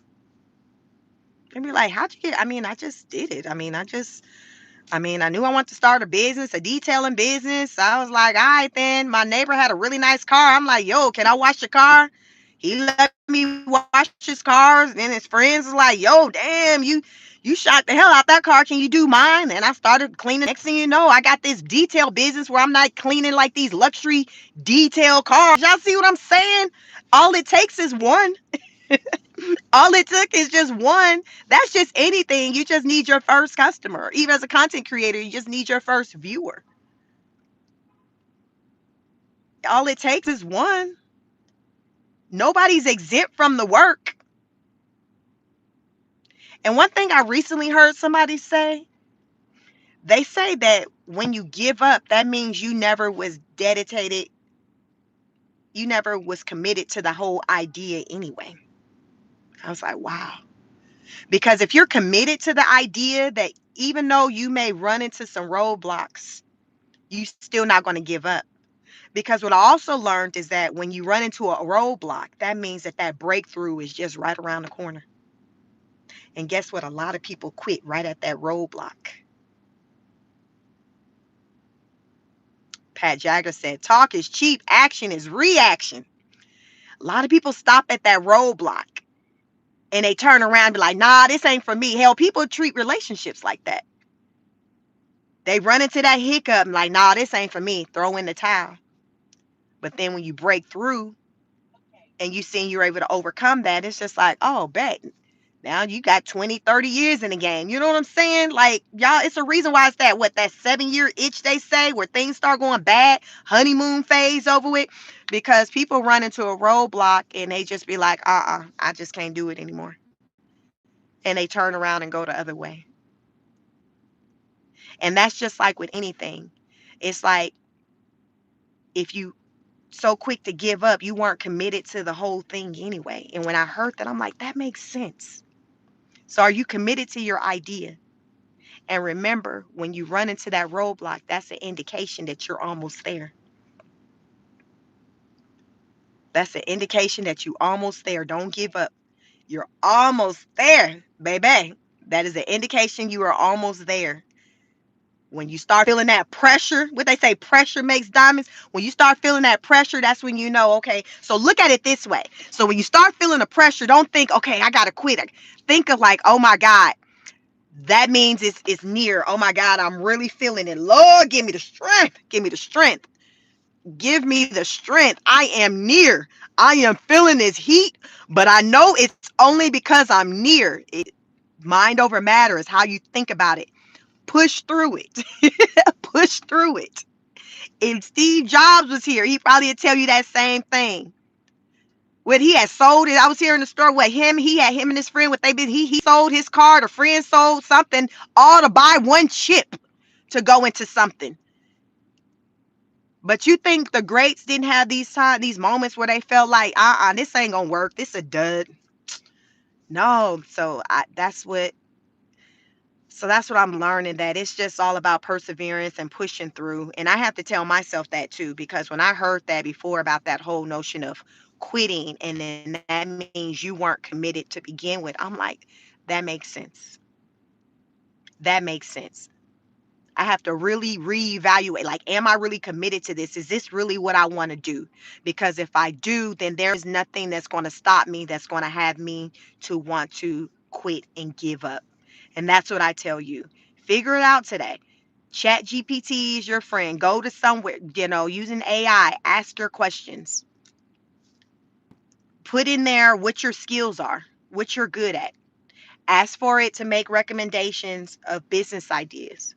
They'd be like, how'd you get? I mean, I just did it. I knew I wanted to start a business, a detailing business. I was like, all right, then. My neighbor had a really nice car. I'm like, yo, can I wash your car? He let me wash his cars. And his friends was like, yo, damn, you shot the hell out that car. Can you do mine? And I started cleaning. Next thing you know, I got this detail business where I'm not cleaning like these luxury detail cars. Y'all see what I'm saying? All it takes is one. All it took is just one. That's just anything. You just need your first customer. Even as a content creator, you just need your first viewer. All it takes is one. Nobody's exempt from the work. And one thing I recently heard somebody say, they say that when you give up, that means you never was dedicated, you never was committed to the whole idea anyway. I was like, wow. Because if you're committed to the idea that even though you may run into some roadblocks, you still not going to give up. Because what I also learned is that when you run into a roadblock, that means that that breakthrough is just right around the corner. And guess what? A lot of people quit right at that roadblock. Pat Jagger said, talk is cheap, action is reaction. A lot of people stop at that roadblock and they turn around and be like, nah, this ain't for me. Hell, people treat relationships like that. They run into that hiccup and like, nah, this ain't for me. Throw in the towel. But then when you break through and you see you're able to overcome that, it's just like, oh, bet. Now you got 20, 30 years in the game. You know what I'm saying? Like, y'all, it's a reason why it's that 7-year itch they say where things start going bad, honeymoon phase over with, because people run into a roadblock and they just be like, I just can't do it anymore. And they turn around and go the other way. And that's just like with anything. It's like if you so quick to give up, you weren't committed to the whole thing anyway. And when I heard that, I'm like, that makes sense. So are you committed to your idea? And remember, when you run into that roadblock, that's an indication that you're almost there. That's an indication that you're almost there. Don't give up. You're almost there, baby. That is an indication you are almost there. When you start feeling that pressure, what they say, pressure makes diamonds. When you start feeling that pressure, that's when you know, okay, so look at it this way. So when you start feeling the pressure, don't think, okay, I got to quit. Think of like, oh my God, that means it's near. Oh my God, I'm really feeling it. Lord, give me the strength. Give me the strength. Give me the strength. I am near. I am feeling this heat, but I know it's only because I'm near. Mind over matter is how you think about it. Push through it. Push through it. If Steve Jobs was here, he probably would tell you that same thing. What he had sold it, I was here in the store. He had him and his friend. What they did, he sold his car. The friend sold something, all to buy one chip to go into something. But you think the greats didn't have these moments where they felt like, this ain't gonna work. This a dud. No. So that's what I'm learning, that it's just all about perseverance and pushing through. And I have to tell myself that too, because when I heard that before about that whole notion of quitting, and then that means you weren't committed to begin with, I'm like, that makes sense. That makes sense. I have to really reevaluate. Like, am I really committed to this? Is this really what I want to do? Because if I do, then there's nothing that's going to stop me, that's going to have me to want to quit and give up. And that's what I tell you. Figure it out today. Chat GPT is your friend. Go to somewhere, using AI, ask your questions. Put in there what your skills are, what you're good at. Ask for it to make recommendations of business ideas.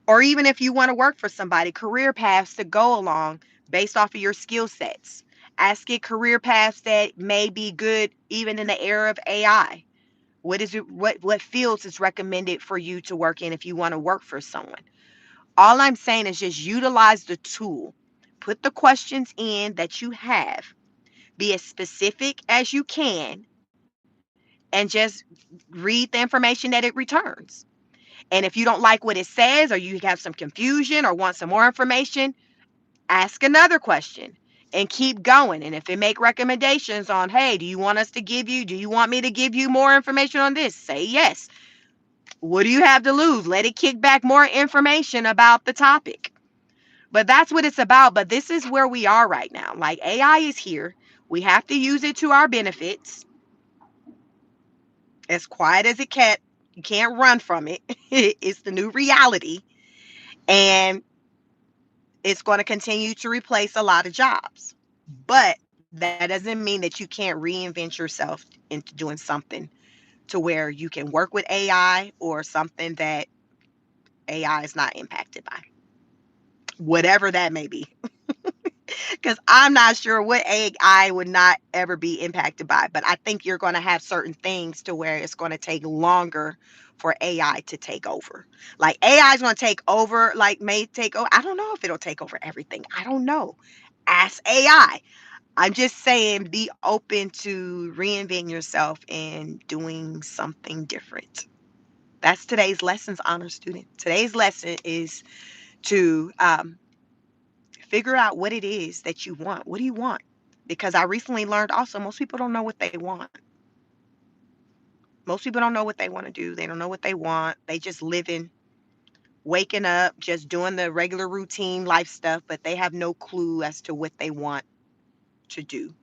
Or even if you want to work for somebody, career paths to go along based off of your skill sets. Ask it career paths that may be good even in the era of AI. What fields is recommended for you to work in if you want to work for someone? All I'm saying is just utilize the tool. Put the questions in that you have. Be as specific as you can, and just read the information that it returns. And if you don't like what it says, or you have some confusion or want some more information, ask another question and keep going. And if it make recommendations on, hey, do you want me to give you more information on this? Say yes. What do you have to lose? Let it kick back more information about the topic. But that's what it's about. But this is where we are right now. Like, AI is here. We have to use it to our benefits. As quiet as it can, you can't run from it. It's the new reality. And it's going to continue to replace a lot of jobs. But that doesn't mean that you can't reinvent yourself into doing something to where you can work with AI, or something that AI is not impacted by, whatever that may be. Because I'm not sure what AI would not ever be impacted by. But I think you're going to have certain things to where it's going to take longer for AI to take over. Like, AI is going to take over, like, may take over. I don't know if it'll take over everything. I don't know. Ask AI. I'm just saying, be open to reinventing yourself and doing something different. That's today's lessons, honor student. Today's lesson is to figure out what it is that you want. What do you want? Because I recently learned also, most people don't know what they want. Most people don't know what they want to do. They don't know what they want. They just living, waking up, just doing the regular routine life stuff, but they have no clue as to what they want to do.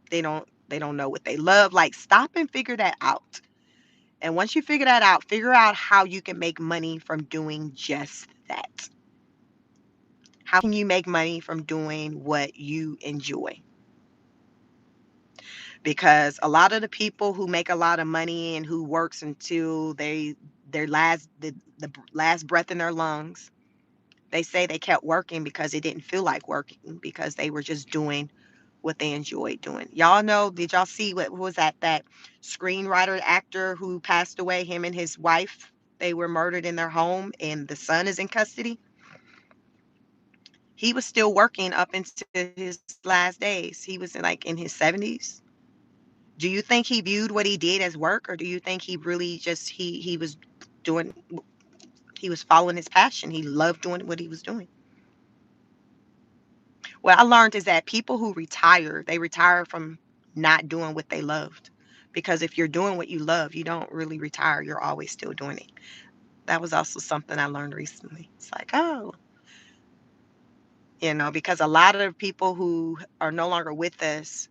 They don't know what they love. Like, stop and figure that out. And once you figure out how you can make money from doing just that. How can you make money from doing what you enjoy? Because a lot of the people who make a lot of money and who works until the last breath in their lungs, they say they kept working because it didn't feel like working, because they were just doing what they enjoyed doing. Y'all know, did y'all see what was that screenwriter actor who passed away, him and his wife? They were murdered in their home and the son is in custody. He was still working up into his last days. He was in his 70s. Do you think he viewed what he did as work, or do you think he really just he was doing he was following his passion? He loved doing what he was doing. What I learned is that people who retire, they retire from not doing what they loved. Because if you're doing what you love, you don't really retire. You're always still doing it. That was also something I learned recently. It's like, oh, because a lot of people who are no longer with us,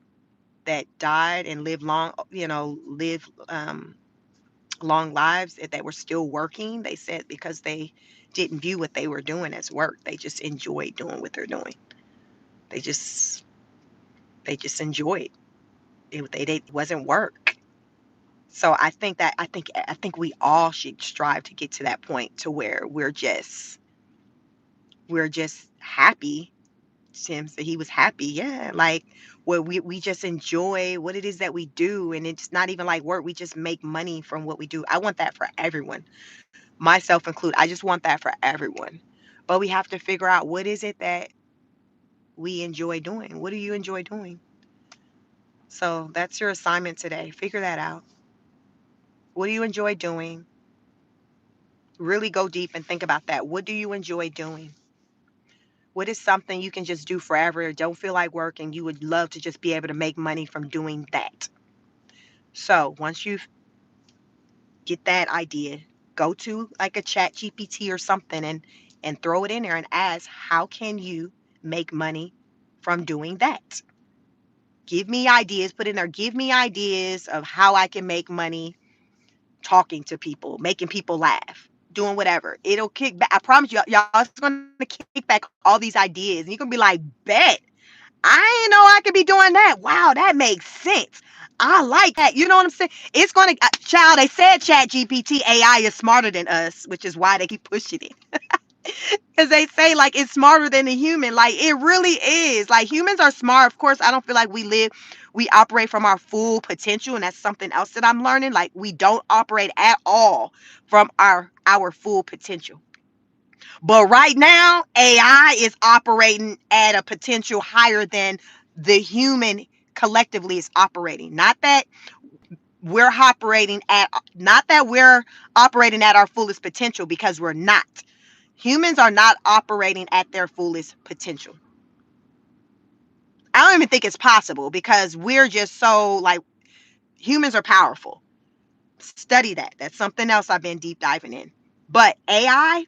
that died and lived long, live long lives, that were still working, they said because they didn't view what they were doing as work. They just enjoyed doing what they're doing. They just they just enjoyed it. It wasn't work. So I think we all should strive to get to that point to where we're just happy. Tim said he was happy. Yeah, like, where we just enjoy what it is that we do, and it's not even like work. We just make money from what we do. I want that for everyone, myself included. I just want that for everyone. But we have to figure out what is it that we enjoy doing. What do you enjoy doing? So that's your assignment today. Figure that out. What do you enjoy doing? Really go deep and think about that. What do you enjoy doing? What is something you can just do forever, don't feel like work, and you would love to just be able to make money from doing that? So once you get that idea, go to like a chat GPT or something and throw it in there and ask, how can you make money from doing that? Give me ideas, put in there, give me ideas of how I can make money talking to people, making people laugh, doing whatever. It'll kick back. I promise you, y'all, it's going to kick back all these ideas. And you're going to be like, bet. I didn't know I could be doing that. Wow, that makes sense. I like that. You know what I'm saying? It's going to, child, they said Chat GPT AI is smarter than us, which is why they keep pushing it. Because they say like it's smarter than a human. Like it really is. Like humans are smart. Of course, I don't feel like we operate from our full potential. And that's something else that I'm learning. Like we don't operate at all from our full potential. But right now, AI is operating at a potential higher than the human collectively is operating. Not that we're operating at our fullest potential, because we're not. Humans are not operating at their fullest potential. I don't even think it's possible, because we're just so like, humans are powerful. Study that. That's something else I've been deep diving in. But AI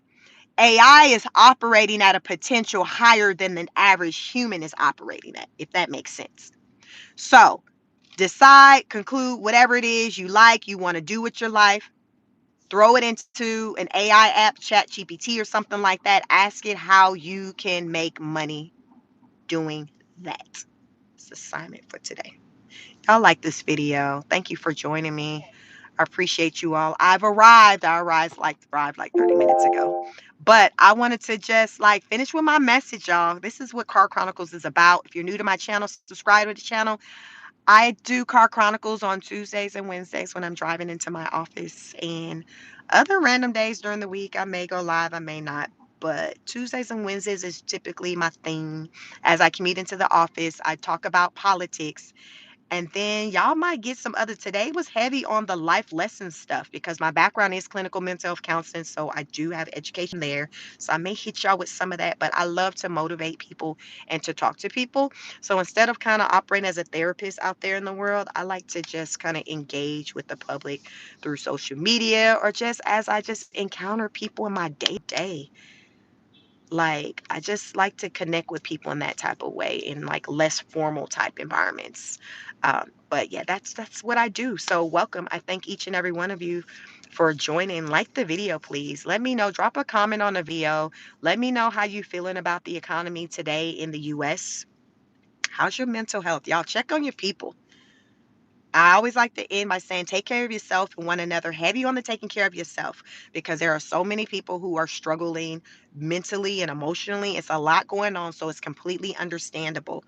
is operating at a potential higher than the average human is operating at, if that makes sense. So decide, conclude, whatever it is you like, you want to do with your life. Throw it into an AI app, Chat GPT or something like that. Ask it how you can make money doing that. It's the assignment for today. Y'all like this video. Thank you for joining me. I appreciate you all. I've arrived. Arrived like 30 minutes ago. But I wanted to just like finish with my message, y'all. This is what Car Chronicles is about. If you're new to my channel, subscribe to the channel. I do Car Chronicles on Tuesdays and Wednesdays when I'm driving into my office. And other random days during the week, I may go live, I may not. But Tuesdays and Wednesdays is typically my thing. As I commute into the office, I talk about politics, and then y'all might get some other. Today was heavy on the life lesson stuff because my background is clinical mental health counseling. So I do have education there. So I may hit y'all with some of that, but I love to motivate people and to talk to people. So instead of kind of operating as a therapist out there in the world, I like to just kind of engage with the public through social media, or just as I just encounter people in my day to day. Like I just like to connect with people in that type of way, in like less formal type environments. But yeah, that's what I do. So welcome. I thank each and every one of you for joining. Like the video, please. Let me know. Drop a comment on the video. Let me know how you feeling about the economy today in the U.S. How's your mental health? Y'all check on your people. I always like to end by saying, take care of yourself and one another. Heavy on the taking care of yourself, because there are so many people who are struggling mentally and emotionally. It's a lot going on, so it's completely understandable.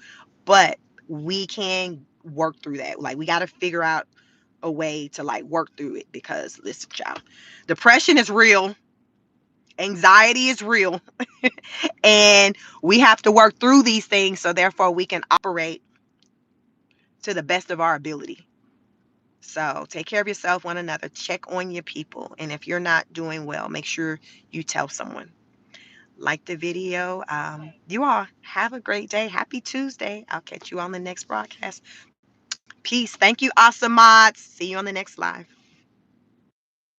But we can work through that. Like, we got to figure out a way to like work through it, because listen, child, depression is real, anxiety is real, and we have to work through these things so therefore we can operate to the best of our ability. So take care of yourself, one another, check on your people. And if you're not doing well, make sure you tell someone. Like the video. You all have a great day. Happy Tuesday. I'll catch you on the next broadcast. Peace. Thank you, awesome mods. See you on the next live.